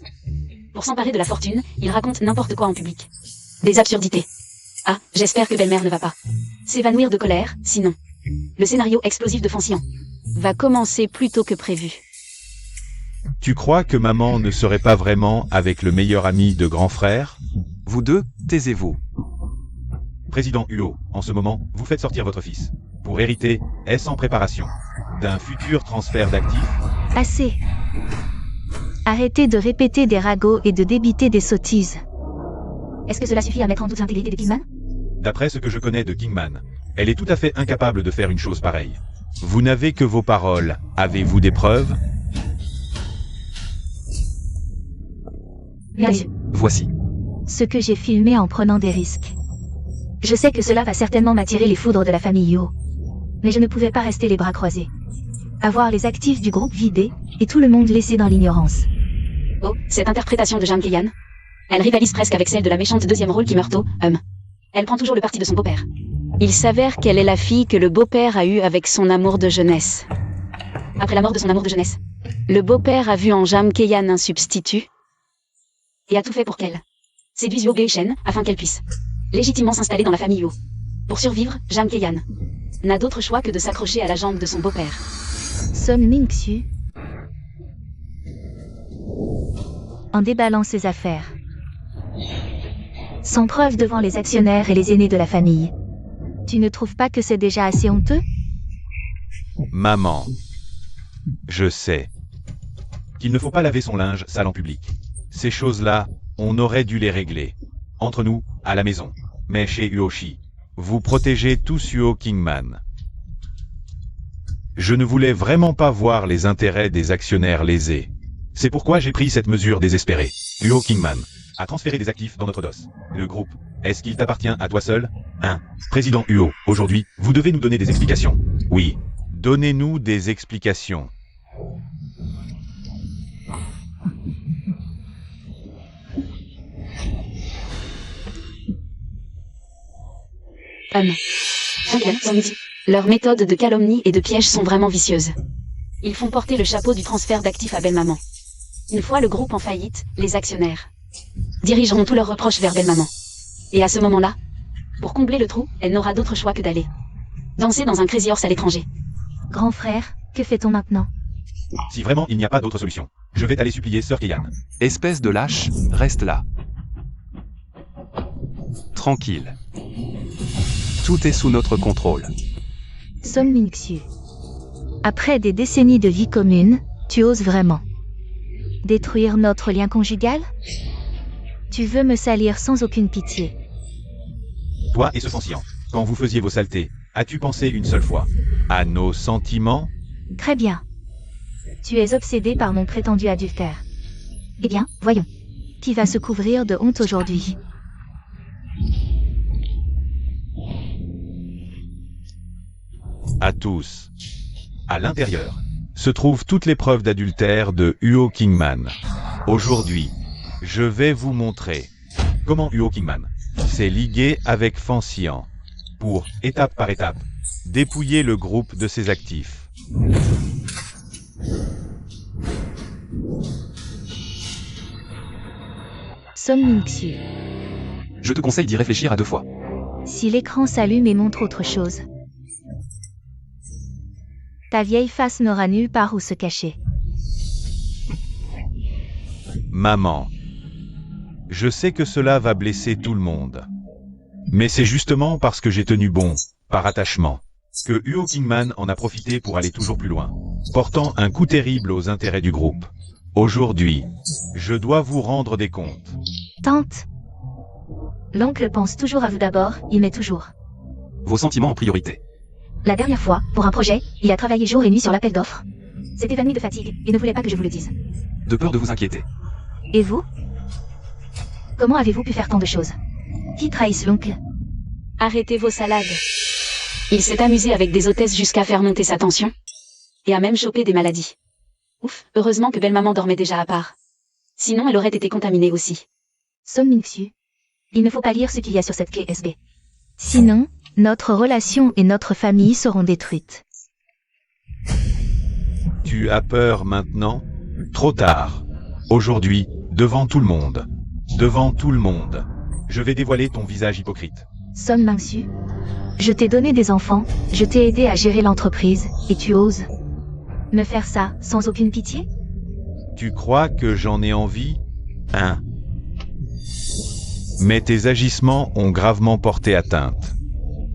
Pour s'emparer de la fortune, ils racontent n'importe quoi en public. Des absurdités. Ah, j'espère que belle-mère ne va pas s'évanouir de colère, sinon. Le scénario explosif de Foncian va commencer plus tôt que prévu. Tu crois que maman ne serait pas vraiment avec le meilleur ami de grand frère? Vous deux, taisez-vous. Président Uo, en ce moment, vous faites sortir votre fils. Pour hériter, est-ce en préparation d'un futur transfert d'actifs? Assez. Arrêtez de répéter des ragots et de débiter des sottises. Est-ce que cela suffit à mettre en doute l'intégrité de Kingman? D'après ce que je connais de Kingman, elle est tout à fait incapable de faire une chose pareille. Vous n'avez que vos paroles. Avez-vous des preuves? Bien sûr. Voici. Ce que j'ai filmé en prenant des risques. Je sais que cela va certainement m'attirer les foudres de la famille Yo. Mais je ne pouvais pas rester les bras croisés. Avoir les actifs du groupe vidés, et tout le monde laissé dans l'ignorance. Oh, cette interprétation de Jang Kei-yan. Elle rivalise presque avec celle de la méchante deuxième rôle qui meurt tôt, Elle prend toujours le parti de son beau-père. Il s'avère qu'elle est la fille que le beau-père a eue avec son amour de jeunesse. Après la mort de son amour de jeunesse, le beau-père a vu en Jang Kei-yan un substitut et a tout fait pour qu'elle séduise Yo Beoi-shen afin qu'elle puisse légitimement s'installer dans la famille Yo. Pour survivre, Jang Kei-yan n'a d'autre choix que de s'accrocher à la jambe de son beau-père. Son Ming-Xu, en déballant ses affaires. Sans preuve devant les actionnaires et les aînés de la famille. Tu ne trouves pas que c'est déjà assez honteux? Maman. Je sais qu'il ne faut pas laver son linge sale en public. Ces choses-là, on aurait dû les régler. Entre nous, à la maison. Mais chez Uoshi, vous protégez tous Uo Kingman. Je ne voulais vraiment pas voir les intérêts des actionnaires lésés. C'est pourquoi j'ai pris cette mesure désespérée. Uo Kingman a transféré des actifs dans notre DOS. Le groupe, est-ce qu'il t'appartient à toi seul? Président Uo, aujourd'hui, vous devez nous donner des explications. Oui, donnez-nous des explications. Jang Kei-yan, son midi. Leurs méthodes de calomnie et de piège sont vraiment vicieuses. Ils font porter le chapeau du transfert d'actifs à Belle-Maman. Une fois le groupe en faillite, les actionnaires dirigeront tous leurs reproches vers Belle-Maman. Et à ce moment-là, pour combler le trou, elle n'aura d'autre choix que d'aller danser dans un Crazy Horse à l'étranger. Grand frère, que fait-on maintenant? Si vraiment il n'y a pas d'autre solution, je vais aller supplier Sœur Keyan. Espèce de lâche, reste là. Tranquille. Tout est sous notre contrôle. Song Ming-Su. Après des décennies de vie commune, tu oses vraiment détruire notre lien conjugal? Tu veux me salir sans aucune pitié. Toi et ce Fansian, quand vous faisiez vos saletés, as-tu pensé une seule fois à nos sentiments? Très bien. Tu es obsédé par mon prétendu adultère. Eh bien, voyons. Qui va se couvrir de honte aujourd'hui? À tous. À l'intérieur se trouvent toutes les preuves d'adultère de Huo Kingman. Aujourd'hui, je vais vous montrer comment Huo Kingman s'est ligué avec Fansian pour, étape par étape, dépouiller le groupe de ses actifs. Song Ming-Su. Je te conseille d'y réfléchir à 2 fois. Si l'écran s'allume et montre autre chose, ta vieille face n'aura nulle part où se cacher. Maman, je sais que cela va blesser tout le monde. Mais c'est justement parce que j'ai tenu bon, par attachement, que Huo Kingman en a profité pour aller toujours plus loin, portant un coup terrible aux intérêts du groupe. Aujourd'hui, je dois vous rendre des comptes. Tante. L'oncle pense toujours à vous d'abord, il met toujours Vos sentiments en priorité. La dernière fois, pour un projet, il a travaillé jour et nuit sur l'appel d'offres. S'est évanoui de fatigue et ne voulait pas que je vous le dise. De peur de vous inquiéter. Et vous? Comment avez-vous pu faire tant de choses? Qui trahisse l'oncle? Arrêtez vos salades. Il s'est amusé avec des hôtesses jusqu'à faire monter sa tension. Et a même chopé des maladies. Ouf, heureusement que Belle-Maman dormait déjà à part. Sinon elle aurait été contaminée aussi. Song Ming-Su. Il ne faut pas lire ce qu'il y a sur cette clé USB. Sinon, notre relation et notre famille seront détruites. Tu as peur maintenant? Trop tard. Aujourd'hui, devant tout le monde. Devant tout le monde. Je vais dévoiler ton visage hypocrite. Song Ming-Su. Je t'ai donné des enfants, je t'ai aidé à gérer l'entreprise, et tu oses me faire ça sans aucune pitié? Tu crois que j'en ai envie? Hein? Mais tes agissements ont gravement porté atteinte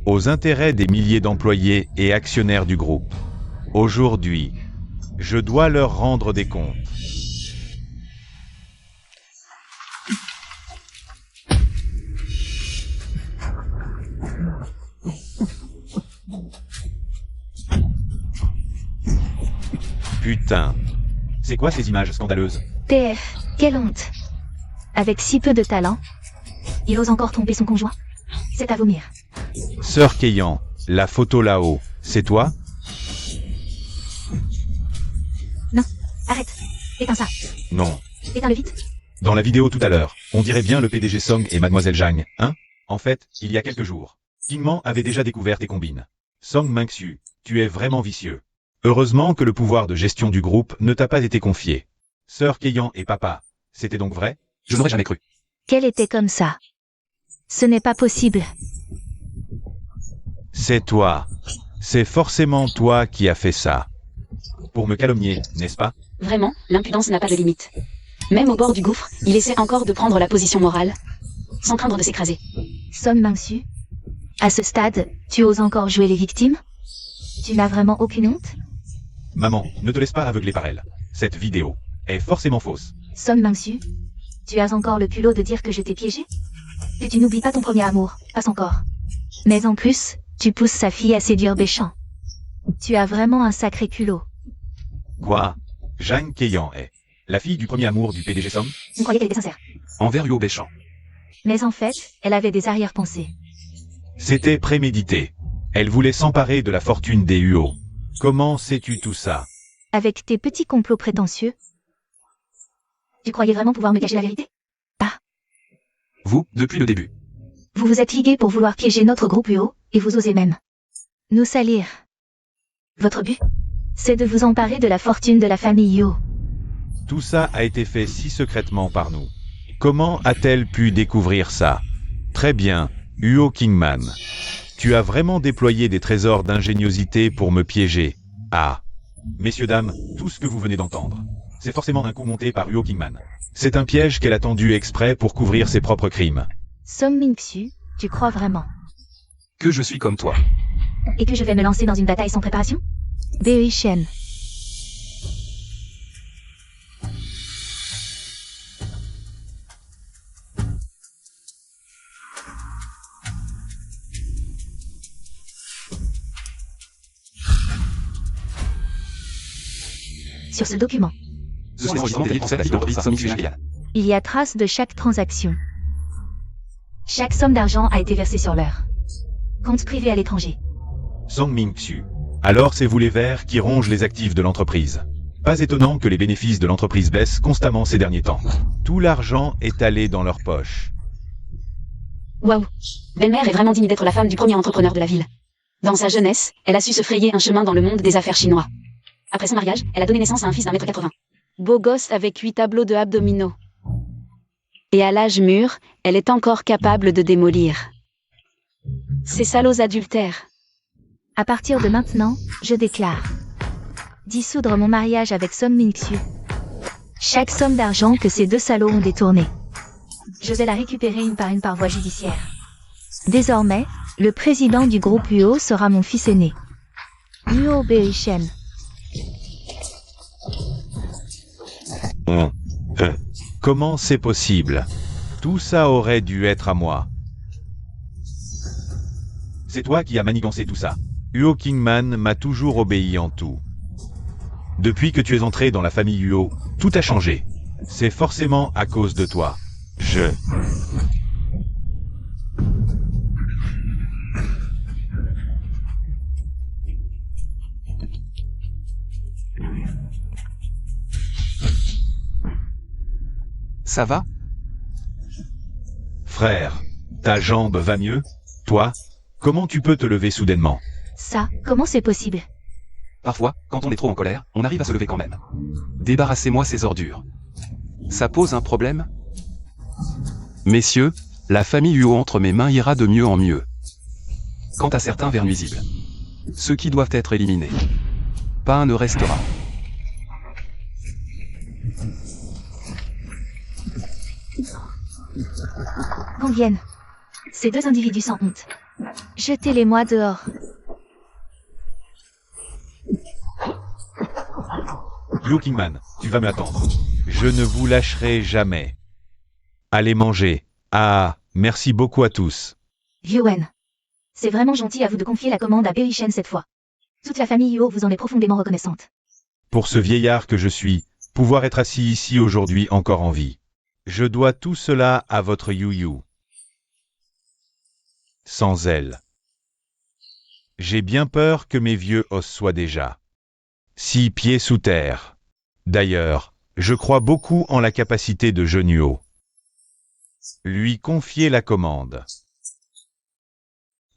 aux intérêts des milliers d'employés et actionnaires du groupe. Aujourd'hui, je dois leur rendre des comptes. Putain. C'est quoi ces images scandaleuses? TF, quelle honte. Avec si peu de talent. Il ose encore tromper son conjoint? C'est à vomir. Sœur Keyan, la photo là-haut, c'est toi? Non, arrête. Éteins ça. Non. Éteins-le vite. Dans la vidéo tout à l'heure, on dirait bien le PDG Song et Mademoiselle Zhang, hein? En fait, il y a quelques jours, Kingman avait déjà découvert tes combines. Song Ming-Su, tu es vraiment vicieux. Heureusement que le pouvoir de gestion du groupe ne t'a pas été confié. Sœur Keyan et papa, c'était donc vrai? Je n'aurais jamais cru. Qu'elle était comme ça. Ce n'est pas possible. C'est toi. C'est forcément toi qui as fait ça. Pour me calomnier, n'est-ce pas? Vraiment, l'impudence n'a pas de limite. Même au bord du gouffre, il essaie encore de prendre la position morale, sans craindre de s'écraser. Song Ming-Su. À ce stade, tu oses encore jouer les victimes? Tu n'as vraiment aucune honte? Maman, ne te laisse pas aveugler par elle. Cette vidéo est forcément fausse. Song Ming-Su. Tu as encore le culot de dire que je t'ai piégé? Que tu n'oublies pas ton premier amour, passe encore. Mais en plus, tu pousses sa fille à séduire Béchamp. Tu as vraiment un sacré culot. Quoi? Zhang Keyan est la fille du premier amour du PDG Song? On croyait qu'elle était sincère. Envers Huo Béchamp. Mais en fait, elle avait des arrière-pensées. C'était prémédité. Elle voulait s'emparer de la fortune des Huo. Comment sais-tu tout ça? Avec tes petits complots prétentieux. Tu croyais vraiment pouvoir me cacher la vérité? Vous, depuis le début. Vous vous êtes ligués pour vouloir piéger notre groupe UO, et vous osez même Nous salir. Votre but? C'est de vous emparer de la fortune de la famille Yu. Tout ça a été fait si secrètement par nous. Comment a-t-elle pu découvrir ça? Très bien, Huo Kingman. Tu as vraiment déployé des trésors d'ingéniosité pour me piéger. Ah. Messieurs, dames, tout ce que vous venez d'entendre, c'est forcément un coup monté par Huo Kingman. C'est un piège qu'elle a tendu exprès pour couvrir ses propres crimes. Song Ming-Xu, tu crois vraiment? Que je suis comme toi. Et que je vais me lancer dans une bataille sans préparation? Bei Shen. Sur ce document, Ce sont les enregistrements des transferts d'actifs d'entreprise par Song Ming-Xu. Il y a trace de chaque transaction. chaque somme d'argent a été versée sur leur compte privé à l'étranger. Song Ming-Xu. Alors c'est vous les Verts qui rongent les actifs de l'entreprise. Pas étonnant que les bénéfices de l'entreprise baissent constamment ces derniers temps. Tout l'argent est allé dans leur poche. Waouh. Belle-mère est vraiment digne d'être la femme du premier entrepreneur de la ville. Dans sa jeunesse, elle a su se frayer un chemin dans le monde des affaires chinois. Après son mariage, elle a donné naissance à un fils d'1,80 m. Beau gosse avec 8 tableaux de abdominaux. Et à l'âge mûr, elle est encore capable de démolir. Ces salauds adultères. À partir de maintenant, je déclare dissoudre mon mariage avec Song Ming-Xu. Chaque somme d'argent que ces deux salauds ont détournée, Je vais la récupérer une par voie judiciaire. désormais, le président du groupe Huo sera mon fils aîné. Huo Bei Shen. Comment c'est possible? Tout ça aurait dû être à moi. C'est toi qui as manigancé tout ça. Huo Kingman m'a toujours obéi en tout. Depuis que tu es entré dans la famille Huo, tout a changé. C'est forcément à cause de toi. Ça va? Frère, ta jambe va mieux? Toi, comment tu peux te lever soudainement? Ça, comment c'est possible? Parfois, quand on est trop en colère, on arrive à se lever quand même. Débarrassez-moi ces ordures. Ça pose un problème? Messieurs, la famille Huo entre mes mains ira de mieux en mieux. Quant à certains vers nuisibles, ceux qui doivent être éliminés, pas un ne restera. Qu'on vienne. Ces deux individus sans honte. Jetez-les-moi dehors. Huo Kingman, tu vas m'attendre. Je ne vous lâcherai jamais. Allez manger. Ah, merci beaucoup à tous. Yuan. C'est vraiment gentil à vous de confier la commande à Bei Shen cette fois. Toute la famille Huo vous en est profondément reconnaissante. Pour ce vieillard que je suis, pouvoir être assis ici aujourd'hui encore en vie. Je dois tout cela à votre Yu. Sans elle. J'ai bien peur que mes vieux os soient déjà 6 pieds sous terre. D'ailleurs, je crois beaucoup en la capacité de Genuo. Lui confier la commande.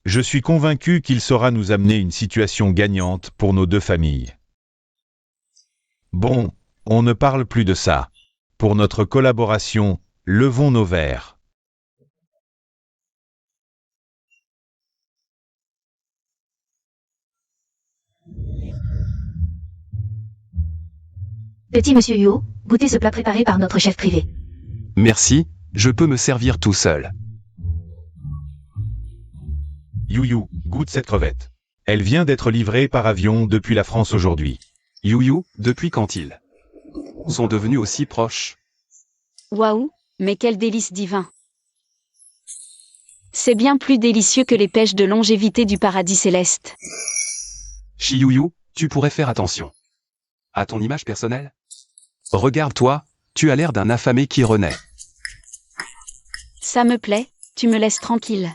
Je suis convaincu qu'il saura nous amener une situation gagnante pour nos deux familles. Bon, on ne parle plus de ça. Pour notre collaboration, levons nos verres. Petit monsieur Huo, goûtez ce plat préparé par notre chef privé. Merci, je peux me servir tout seul. Yu, goûte cette crevette. Elle vient d'être livrée par avion depuis la France aujourd'hui. Yu, depuis quand ils sont devenus aussi proches? Waouh, mais quel délice divin. C'est bien plus délicieux que les pêches de longévité du paradis céleste. Yu, tu pourrais faire attention à ton image personnelle. Regarde-toi, tu as l'air d'un affamé qui renaît. Ça me plaît, tu me laisses tranquille.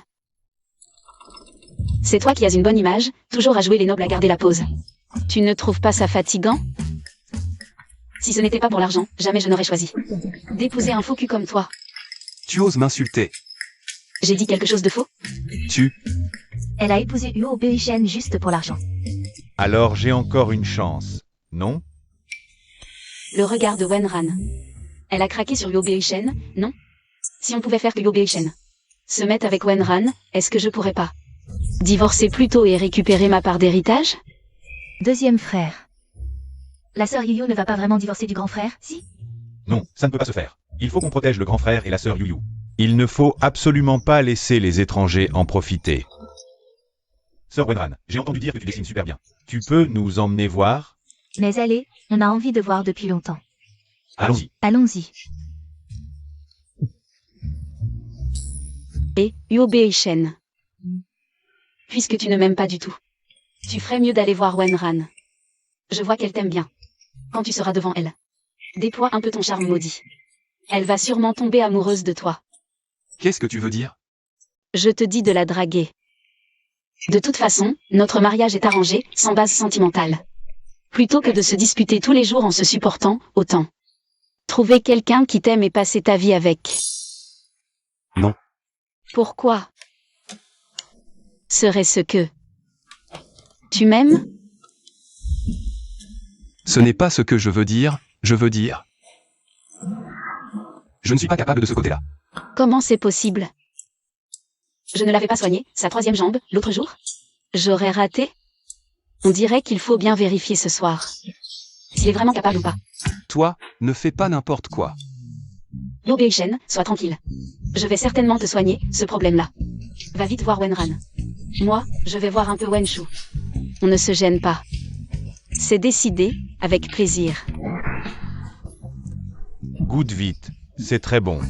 C'est toi qui as une bonne image, toujours à jouer les nobles à garder la pose. Tu ne trouves pas ça fatigant? Si ce n'était pas pour l'argent, jamais je n'aurais choisi d'épouser un faux cul comme toi. Tu oses m'insulter. J'ai dit quelque chose de faux? Tu Elle a épousé Huo Beishen juste pour l'argent. Alors j'ai encore une chance, non? Le regard de Wenran. Elle a craqué sur Yo Beishen, non? Si on pouvait faire que Yo Beishen se mette avec Wenran, est-ce que je pourrais pas divorcer plus tôt et récupérer ma part d'héritage? Deuxième frère. La sœur Yuyu ne va pas vraiment divorcer du grand frère, si? Non, ça ne peut pas se faire. Il faut qu'on protège le grand frère et la sœur Yuyu. Il ne faut absolument pas laisser les étrangers en profiter. Sœur Wenran, j'ai entendu dire que tu dessines super bien. Tu peux nous emmener voir? Mais allez, on a envie de voir depuis longtemps. Allons-y. Allons-y. Et Yo Beishen. Puisque tu ne m'aimes pas du tout, tu ferais mieux d'aller voir Wenran. Je vois qu'elle t'aime bien. Quand tu seras devant elle, déploie un peu ton charme maudit. Elle va sûrement tomber amoureuse de toi. Qu'est-ce que tu veux dire? Je te dis de la draguer. De toute façon, notre mariage est arrangé, sans base sentimentale. Plutôt que de se disputer tous les jours en se supportant, autant trouver quelqu'un qui t'aime et passer ta vie avec. Non. Pourquoi? Serait-ce que tu m'aimes? Ce n'est pas ce que je veux dire, je veux dire. Je ne suis pas capable de ce côté-là. Comment c'est possible? Je ne l'avais pas soigné, sa troisième jambe, l'autre jour? J'aurais raté? On dirait qu'il faut bien vérifier ce soir. S'il est vraiment capable ou pas. Toi, ne fais pas n'importe quoi. Yo Beishen, sois tranquille. Je vais certainement te soigner, ce problème-là. Va vite voir Wenran. Moi, je vais voir un peu Wenshu. On ne se gêne pas. C'est décidé, avec plaisir. Goûte vite, c'est très bon.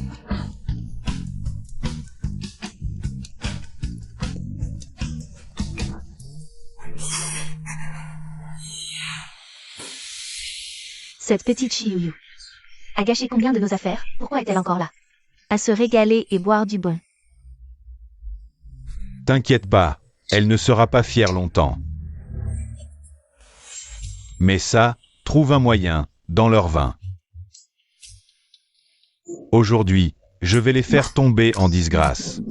Cette petite Chiyuyu a gâché combien de nos affaires? Pourquoi est-elle encore là? À se régaler et boire du bon. T'inquiète pas, elle ne sera pas fière longtemps. Mais ça, trouve un moyen, dans leur vin. Aujourd'hui, je vais les faire tomber en disgrâce.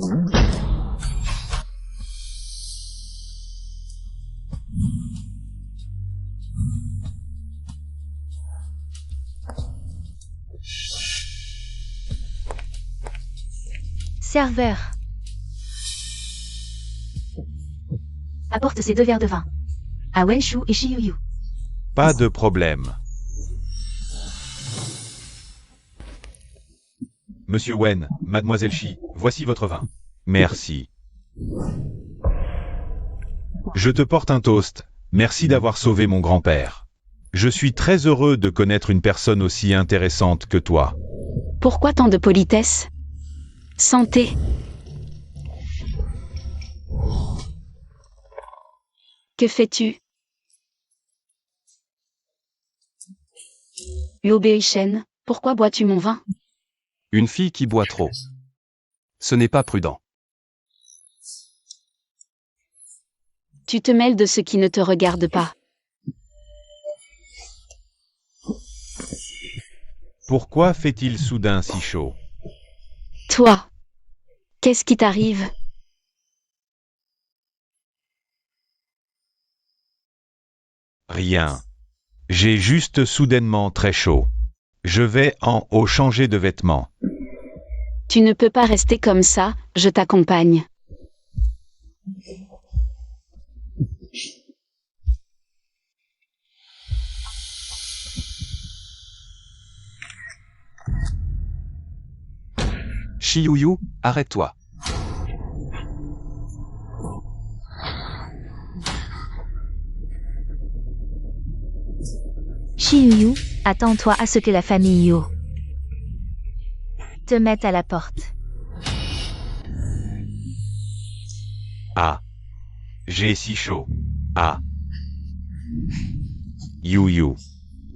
Serveur. Apporte ces 2 verres de vin. À Wenshu et Chiyuyu. Pas de problème. Monsieur Wen, Mademoiselle Shi, voici votre vin. Merci. Je te porte un toast. Merci d'avoir sauvé mon grand-père. Je suis très heureux de connaître une personne aussi intéressante que toi. Pourquoi tant de politesse? Santé. Que fais-tu? Yo Beishen, pourquoi bois-tu mon vin? Une fille qui boit trop. Ce n'est pas prudent. Tu te mêles de ce qui ne te regarde pas. Pourquoi fait-il soudain si chaud? Toi, qu'est-ce qui t'arrive? Rien. J'ai juste soudainement très chaud. Je vais en haut changer de vêtements. Tu ne peux pas rester comme ça, je t'accompagne. Chiyuyu, arrête-toi. Chiyuyu, attends-toi à ce que la famille Yo te mette à la porte. Ah. J'ai si chaud. Ah. You.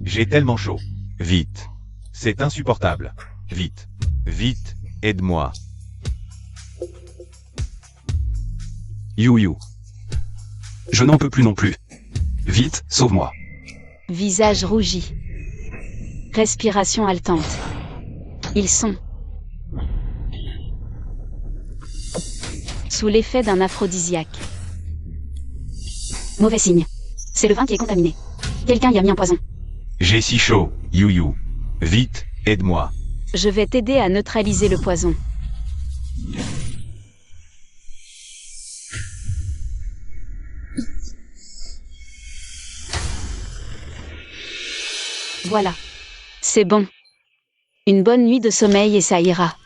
J'ai tellement chaud. Vite. C'est insupportable. Vite. Vite, aide-moi. You. Je n'en peux plus non plus. Vite, sauve-moi. Visage rougi. Respiration haletante. Ils sont sous l'effet d'un aphrodisiaque. Mauvais signe. C'est le vin qui est contaminé. Quelqu'un y a mis un poison. J'ai si chaud, You. Vite, aide-moi. Je vais t'aider à neutraliser le poison. Voilà. C'est bon. Une bonne nuit de sommeil et ça ira.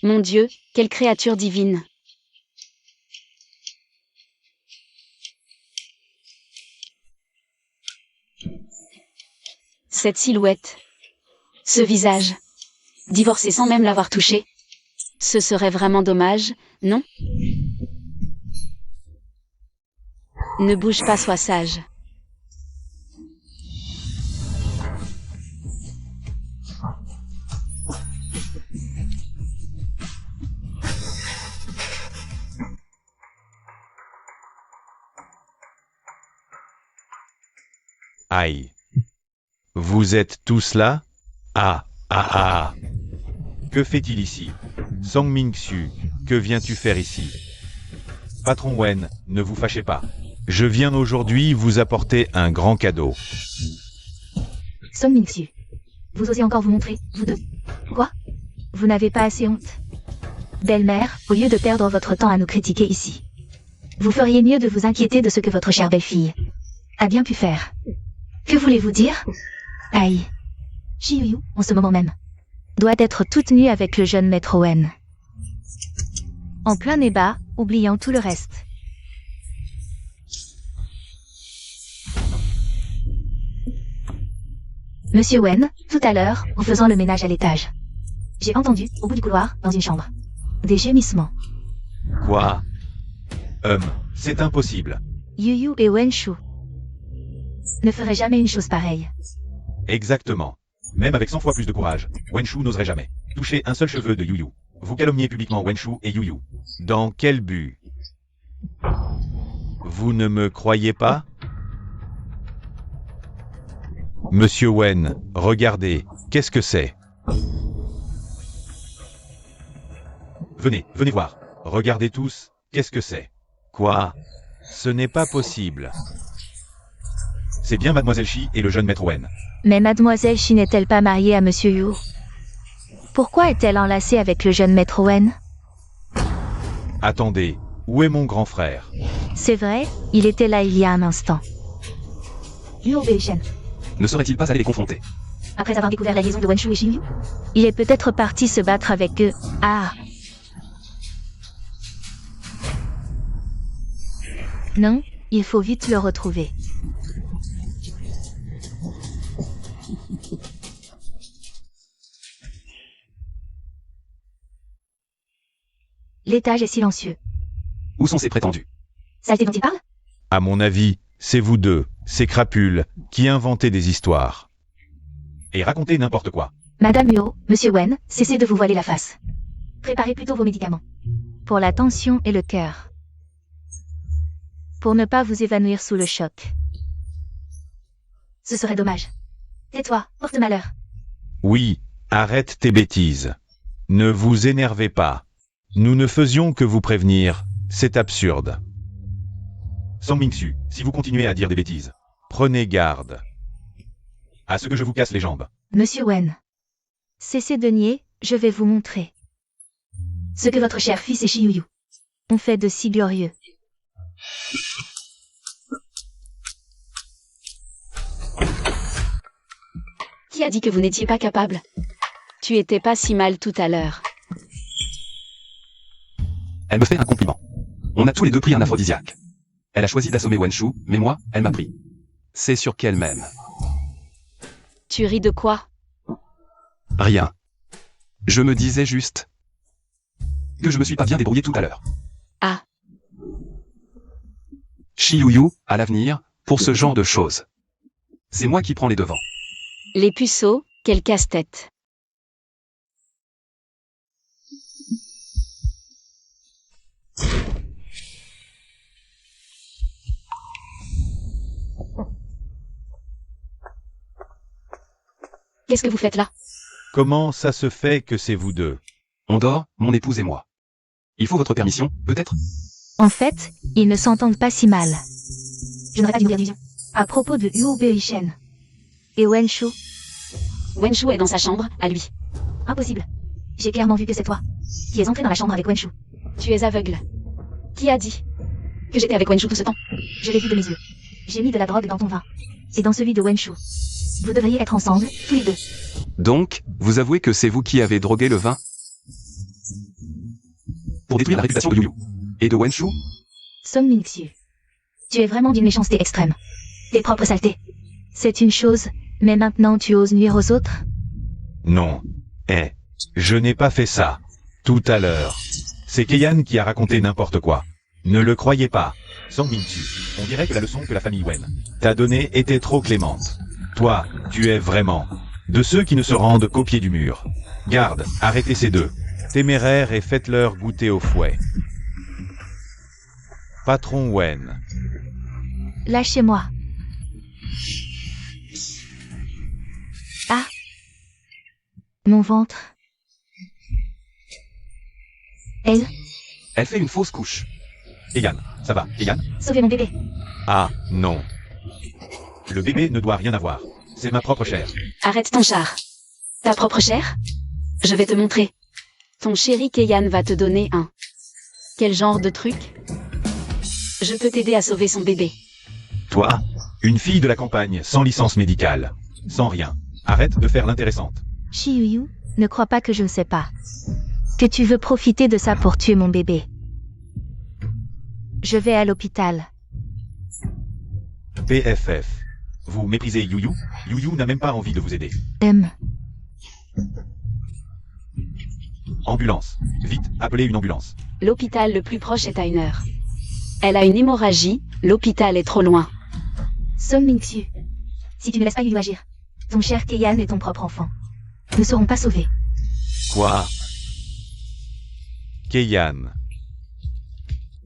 Mon Dieu, quelle créature divine. Cette silhouette. Ce visage. Divorcé sans même l'avoir touché. Ce serait vraiment dommage, non? Ne bouge pas, sois sage. Aïe. Vous êtes tous là? Ah. Que fait-il ici? Sang Ming-Su, que viens-tu faire ici? Patron Wen, ne vous fâchez pas. Je viens aujourd'hui vous apporter un grand cadeau. Song Ming-Su. Vous osez encore vous montrer, vous deux? Quoi? Vous n'avez pas assez honte? Belle-mère, au lieu de perdre votre temps à nous critiquer ici, vous feriez mieux de vous inquiéter de ce que votre chère belle-fille a bien pu faire. Que voulez-vous dire? Aïe. Shiyu, en ce moment même, Doit être toute nue avec le jeune maître Wen. En plein débat, oubliant tout le reste. Monsieur Wen, tout à l'heure, en faisant le ménage à l'étage, j'ai entendu, au bout du couloir, dans une chambre, des gémissements. Quoi? C'est impossible. Yu et Wenshu. Ne ferait jamais une chose pareille. Exactement. Même avec 100 fois plus de courage, Wenshu n'oserait jamais toucher un seul cheveu de You. Vous calomniez publiquement Wenshu et You. Dans quel but? Vous ne me croyez pas? Monsieur Wen, regardez, qu'est-ce que c'est? Venez voir. Regardez tous, qu'est-ce que c'est? Quoi? Ce n'est pas possible. C'est bien Mademoiselle Shi et le jeune maître Wen. Mais Mademoiselle Shi n'est-elle pas mariée à Monsieur Yu? Pourquoi est-elle enlacée avec le jeune maître Wen? Attendez, où est mon grand frère? C'est vrai, il était là il y a un instant. Luo Beishen, Ne serait-il pas allé les confronter? après avoir découvert la liaison de Wenshu et Shiyu, Il est peut-être parti se battre avec eux. Ah! Non, il faut vite le retrouver. l'étage est silencieux. Où sont ces prétendus? Saleté dont il parle? À mon avis, c'est vous deux, ces crapules, qui inventez des histoires. Et racontez n'importe quoi. Madame Luo, Monsieur Wen, cessez de vous voiler la face. Préparez plutôt vos médicaments. Pour la tension et le cœur. Pour ne pas vous évanouir sous le choc. Ce serait dommage. Tais-toi, porte-malheur. Oui, arrête tes bêtises. Ne vous énervez pas. Nous ne faisions que vous prévenir, c'est absurde. Sang Ming-Su, si vous continuez à dire des bêtises, prenez garde. À ce que je vous casse les jambes. Monsieur Wen, Cessez de nier, je vais vous montrer. ce que votre cher fils et Shiyu On fait de si glorieux. Qui a dit que vous n'étiez pas capable? Tu étais pas si mal tout à l'heure. Elle me fait un compliment. On a tous les deux pris un aphrodisiaque. Elle a choisi d'assommer Wenshu, mais moi, elle m'a pris. C'est sur qu'elle m'aime. Tu ris de quoi? Rien. Je me disais juste que je me suis pas bien débrouillé tout à l'heure. Ah. Shiyu, à l'avenir, pour ce genre de choses. C'est moi qui prends les devants. Les puceaux, quel casse-tête. Qu'est-ce que vous faites là? Comment ça se fait que c'est vous deux? On dort, mon épouse et moi. Il faut votre permission, peut-être? En fait, ils ne s'entendent pas si mal. Je n'aurais pas dû nourrir d'illusions. À propos de Huo Beishen et Wenshu, Wenshu est dans sa chambre, à lui. Impossible. J'ai clairement vu que c'est toi qui es entré dans la chambre avec Wenshu. Tu es aveugle. Qui a dit que j'étais avec Wenshu tout ce temps? Je l'ai vu de mes yeux. J'ai mis de la drogue dans ton vin. Et dans celui de Wenshu. Vous devriez être ensemble, tous les deux. Donc, vous avouez que c'est vous qui avez drogué le vin? Pour détruire la réputation de Yu Yu. Et de Wenshu? Song Ming-Xiu. Tu es vraiment d'une méchanceté extrême. Tes propres saletés. c'est une chose, mais maintenant tu oses nuire aux autres? Non. Je n'ai pas fait ça. Tout à l'heure. C'est Keiyan qui a raconté n'importe quoi. Ne le croyez pas. Song Ming-Xiu, on dirait que la leçon que la famille Wen t'a donnée était trop clémente. Toi, tu es vraiment de ceux qui ne se rendent qu'au pied du mur. Garde, arrêtez ces deux téméraires et faites-leur goûter au fouet. Patron Wen. Lâchez-moi. Ah. Mon ventre. Elle fait une fausse couche. Keiyan, ça va, Keiyan? Sauvez mon bébé. Ah, non. Le bébé ne doit rien avoir. C'est ma propre chair. Arrête ton char. Ta propre chair? Je vais te montrer. Ton chéri Keiyan va te donner un. Quel genre de truc? Je peux t'aider à sauver son bébé. Toi, une fille de la campagne, sans licence médicale. Sans rien. Arrête de faire l'intéressante. Shiyu, ne crois pas que je ne sais pas. Que tu veux profiter de ça pour tuer mon bébé. Je vais à l'hôpital. PFF. Vous méprisez Yu Yu? Yu Yu n'a même pas envie de vous aider. Ambulance. Vite, appelez une ambulance. L'hôpital le plus proche est à 1 heure. Elle a une hémorragie, l'hôpital est trop loin. Song Ming-Xiu. Si tu ne laisses pas Yu Yu agir, ton cher Keiyan et ton propre enfant ne seront pas sauvés. Quoi? Keiyan.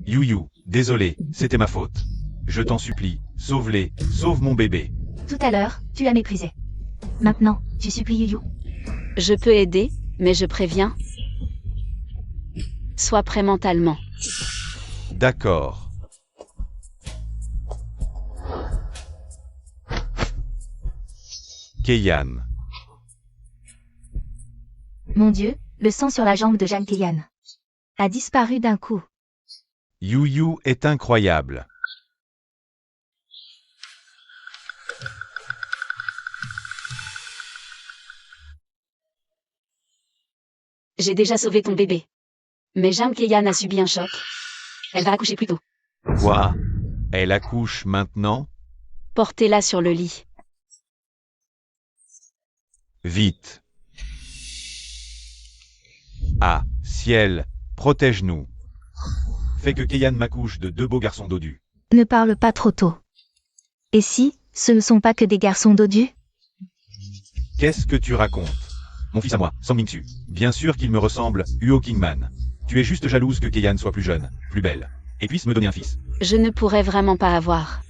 Yu Yu, désolé, c'était ma faute. Je t'en supplie, sauve-les, sauve mon bébé. Tout à l'heure, tu l'as méprisé. Maintenant, tu supplies Yu Yu. Je peux aider, mais je préviens. Sois prêt mentalement. D'accord. Keiyan. Mon Dieu, le sang sur la jambe de Jeanne Keiyan A disparu d'un coup. Yu Yu est incroyable. J'ai déjà sauvé ton bébé. Mais Jeanne Keiyan a subi un choc. Elle va accoucher plus tôt. Quoi? Elle accouche maintenant? Portez-la sur le lit. Vite. Ah, ciel, protège-nous. Fais que Keiyan m'accouche de 2 beaux garçons dodus. Ne parle pas trop tôt. Et si, ce ne sont pas que des garçons dodus? Qu'est-ce que tu racontes? Mon fils à moi, Song Ming-Xiu. Bien sûr qu'il me ressemble, Huo Kingman. Tu es juste jalouse que Keiyan soit plus jeune, plus belle, et puisse me donner un fils. Je ne pourrais vraiment pas avoir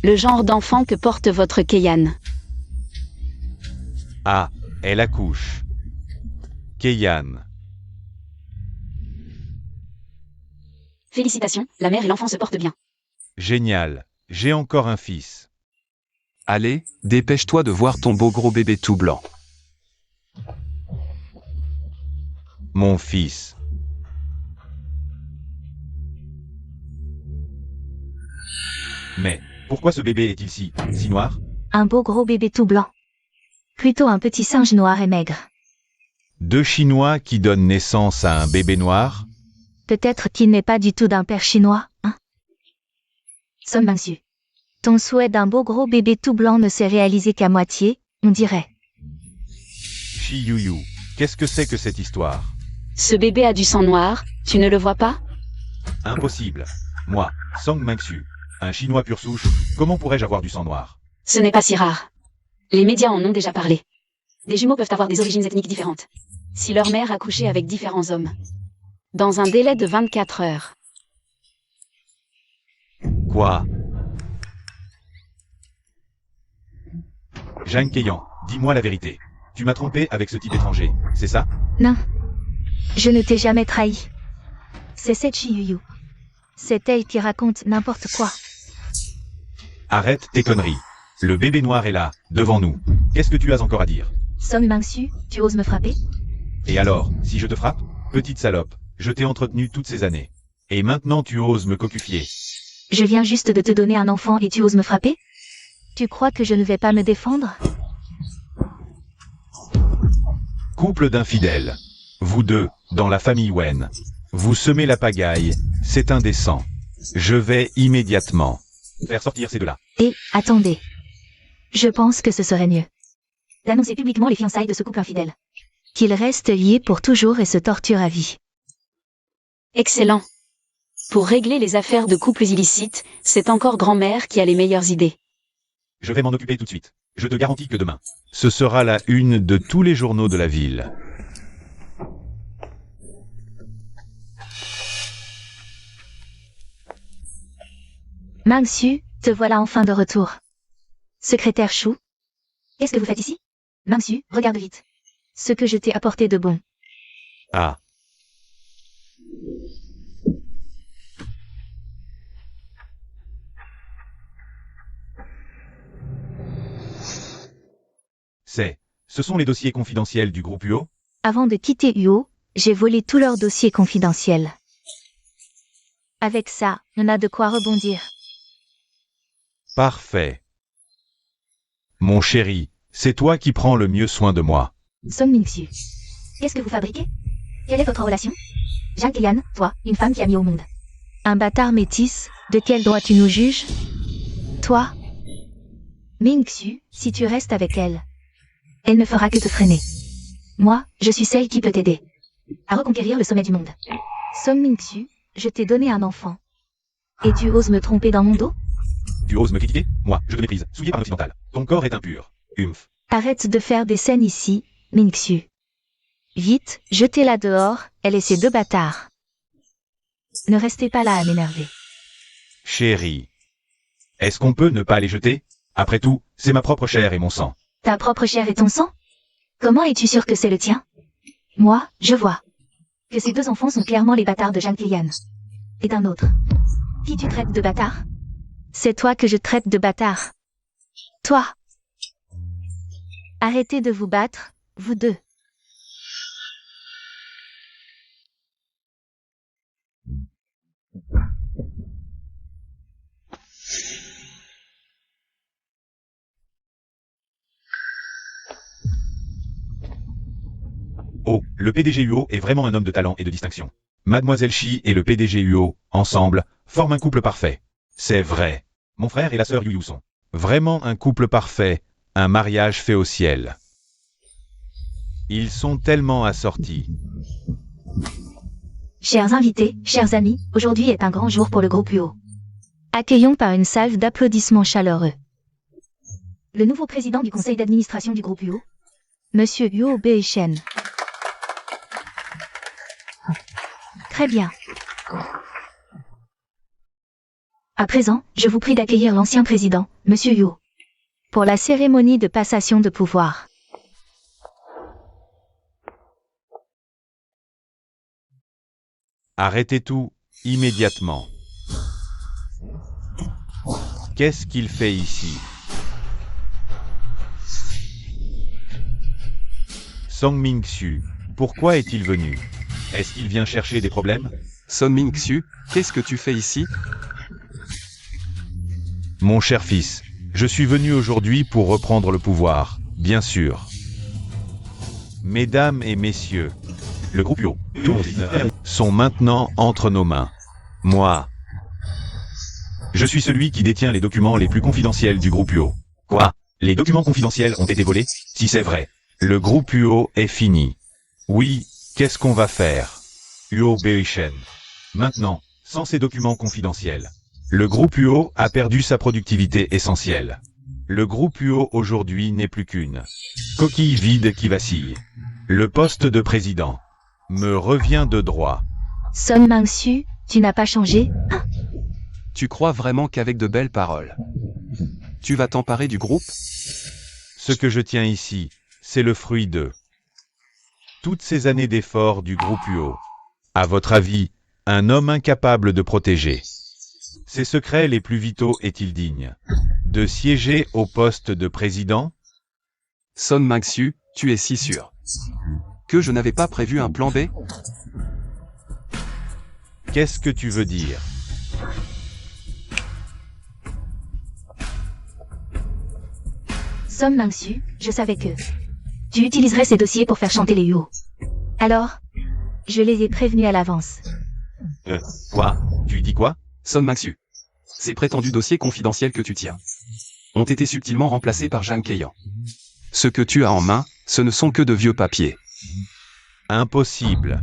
le genre d'enfant que porte votre Keiyan. Ah, elle accouche. Keiyan. Félicitations, la mère et l'enfant se portent bien. Génial. J'ai encore un fils. Allez, dépêche-toi de voir ton beau gros bébé tout blanc. Mon fils. Mais, pourquoi ce bébé est-il si noir? Un beau gros bébé tout blanc. Plutôt un petit singe noir et maigre. 2 Chinois qui donnent naissance à un bébé noir? Peut-être qu'il n'est pas du tout d'un père chinois, hein? Song Ming-Xiu. Ton souhait d'un beau gros bébé tout blanc ne s'est réalisé qu'à moitié, on dirait. Shi Yu Yu, qu'est-ce que c'est que cette histoire? Ce bébé a du sang noir, tu ne le vois pas? Impossible. Moi, Song Ming-Xiu, un Chinois pur souche, comment pourrais-je avoir du sang noir? Ce n'est pas si rare. Les médias en ont déjà parlé. Des jumeaux peuvent avoir des origines ethniques différentes. Si leur mère a couché avec différents hommes. Dans un délai de 24 heures. Quoi? Jeanne Keiyan, dis-moi la vérité. Tu m'as trompé avec ce type étranger, c'est ça? Non. Je ne t'ai jamais trahi. C'est cette Chi-Yu-Yu. C'est elle qui raconte n'importe quoi. Arrête tes conneries. Le bébé noir est là, devant nous. Qu'est-ce que tu as encore à dire? Song Ming-Su, tu oses me frapper? Et alors, si je te frappe? Petite salope, je t'ai entretenu toutes ces années. Et maintenant tu oses me cocufier. Je viens juste de te donner un enfant et tu oses me frapper? Tu crois que je ne vais pas me défendre? Couple d'infidèles. Vous deux, dans la famille Wen. Vous semez la pagaille, c'est indécent. Je vais immédiatement faire sortir ces deux-là. Et, attendez. Je pense que ce serait mieux d'annoncer publiquement les fiançailles de ce couple infidèle. Qu'ils restent liés pour toujours et se torturent à vie. Excellent. Pour régler les affaires de couples illicites, c'est encore grand-mère qui a les meilleures idées. Je vais m'en occuper tout de suite. Je te garantis que demain, ce sera la une de tous les journaux de la ville. Ming-Su, te voilà enfin de retour. Secrétaire Chou, Qu'est-ce que vous faites ici? Ming-Su, regarde vite. ce que je t'ai apporté de bon. Ah. Ce sont les dossiers confidentiels du groupe UO? Avant de quitter UO, j'ai volé tous leurs dossiers confidentiels. Avec ça, on a de quoi rebondir. Parfait. Mon chéri, c'est toi qui prends le mieux soin de moi. Song Ming-Su. Qu'est-ce que vous fabriquez? Quelle est votre relation? Jang Keiyan, toi, une femme qui a mis au monde. Un bâtard métis, de quel droit tu nous juges? Toi? Ming-Su, si tu restes avec elle. Elle ne fera que te freiner. Moi, je suis celle qui peut t'aider à reconquérir le sommet du monde. Song Ming-Su, je t'ai donné un enfant. Et tu oses me tromper dans mon dos? Tu oses me critiquer? Moi, je te méprise, souillé par un occidental. Ton corps est impur. Humph. Arrête de faire des scènes ici, Ming-Su. Vite, jetez-la dehors, elle et ses deux bâtards. Ne restez pas là à m'énerver. Chérie. Est-ce qu'on peut ne pas les jeter? Après tout, c'est ma propre chair et mon sang. Ta propre chair et ton sang? Comment es-tu sûr que c'est le tien? Moi, je vois que ces deux enfants sont clairement les bâtards de Jang Keiyan. Et d'un autre. Qui tu traites de bâtard? C'est toi que je traite de bâtard. Toi. Arrêtez de vous battre, vous deux. Oh, le PDG UO est vraiment un homme de talent et de distinction. Mademoiselle Shi et le PDG UO, ensemble, forment un couple parfait. C'est vrai. Mon frère et la sœur Yu sont vraiment un couple parfait, un mariage fait au ciel. Ils sont tellement assortis. Chers invités, chers amis, aujourd'hui est un grand jour pour le groupe UO. Accueillons par une salve d'applaudissements chaleureux. Le nouveau président du conseil d'administration du groupe UO, Monsieur Yuo Beishen. Très bien. À présent, je vous prie d'accueillir l'ancien président, Monsieur Yuo. Pour la cérémonie de passation de pouvoir. Arrêtez tout, immédiatement. Qu'est-ce qu'il fait ici? Song Ming-Su, pourquoi est-il venu? Est-ce qu'il vient chercher des problèmes? Son Ming-Su, qu'est-ce que tu fais ici? Mon cher fils, je suis venu aujourd'hui pour reprendre le pouvoir, bien sûr. Mesdames et messieurs, le groupe UO, sont maintenant entre nos mains. Moi, je suis celui qui détient les documents les plus confidentiels du groupe UO. Quoi? Les documents confidentiels ont été volés? Si c'est vrai, le groupe UO est fini. Oui, qu'est-ce qu'on va faire? UO Beishen. Maintenant, sans ces documents confidentiels, le groupe UO a perdu sa productivité essentielle. Le groupe UO aujourd'hui n'est plus qu'une coquille vide qui vacille. Le poste de président me revient de droit. Son Ming-Su, tu n'as pas changé? Tu crois vraiment qu'avec de belles paroles, tu vas t'emparer du groupe? Ce que je tiens ici, c'est le fruit de toutes ces années d'efforts du groupe UO. À votre avis, Un homme incapable de protéger ses secrets les plus vitaux est-il digne de siéger au poste de président? Son Ming-Su, tu es si sûr que je n'avais pas prévu un plan B? Qu'est-ce que tu veux dire? Som Ming-Su, je savais que tu utiliserais ces dossiers pour faire chanter les Huo. Alors, je les ai prévenus à l'avance. Quoi? Tu dis quoi? Son Ming-Su. Ces prétendus dossiers confidentiels que tu tiens ont été subtilement remplacés par Zhang Keiyan. Ce que tu as en main, ce ne sont que de vieux papiers. Impossible.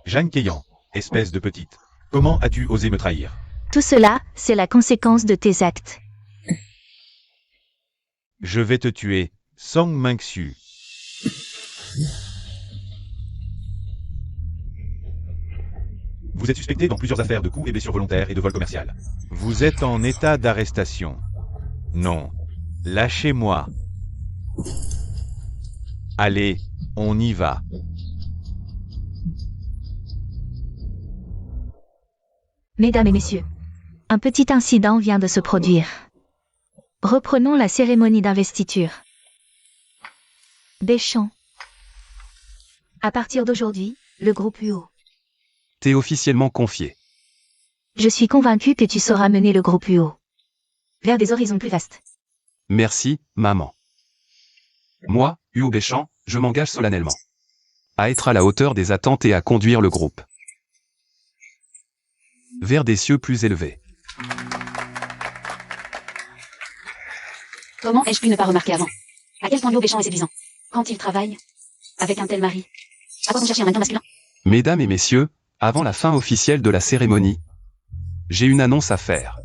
Zhang Keiyan, espèce de petite. Comment as-tu osé me trahir? Tout cela, c'est la conséquence de tes actes. Je vais te tuer, Song Ming-Su. Vous êtes suspecté dans plusieurs affaires de coups et blessures volontaires et de vol commercial. Vous êtes en état d'arrestation. Non. Lâchez-moi. Allez, on y va. Mesdames et messieurs, Un petit incident vient de se produire. Reprenons la cérémonie d'investiture. Deschamps. à partir d'aujourd'hui, le groupe Huo. T'es officiellement confié. Je suis convaincu que tu sauras mener le groupe Huo vers des horizons plus vastes. Merci, maman. Moi, Huo Béchamp, je m'engage solennellement à être à la hauteur des attentes et à conduire le groupe vers des cieux plus élevés. Comment ai-je pu ne pas remarquer avant? À quel point Huo Béchamp est séduisant. Quand il travaille avec un tel mari. À quoi bon chercher un mannequin masculin? Mesdames et messieurs, avant la fin officielle de la cérémonie, j'ai une annonce à faire.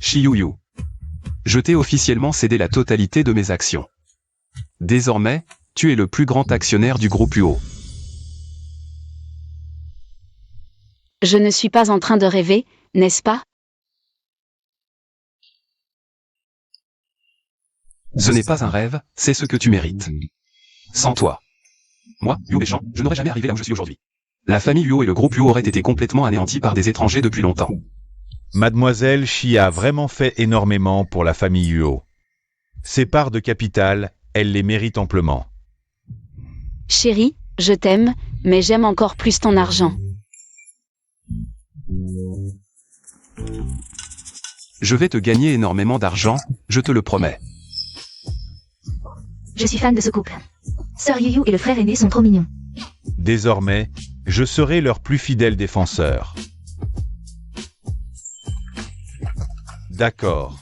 Shiyuyu. Je t'ai officiellement cédé la totalité de mes actions. Désormais, tu es le plus grand actionnaire du groupe Huo. Je ne suis pas en train de rêver, n'est-ce pas? Ce n'est pas un rêve, c'est ce que tu mérites. Sans toi. Moi, Huo Béchamp, je n'aurais jamais arrivé là où je suis aujourd'hui. La famille Huo et le groupe Huo auraient été complètement anéantis par des étrangers depuis longtemps. Mademoiselle Shi a vraiment fait énormément pour la famille Huo. Ses parts de capital, elle les mérite amplement. Chérie, je t'aime, mais j'aime encore plus ton argent. Je vais te gagner énormément d'argent, je te le promets. Je suis fan de ce couple. Sœur Yuyu et le frère aîné sont trop mignons. Désormais, je serai leur plus fidèle défenseur. D'accord.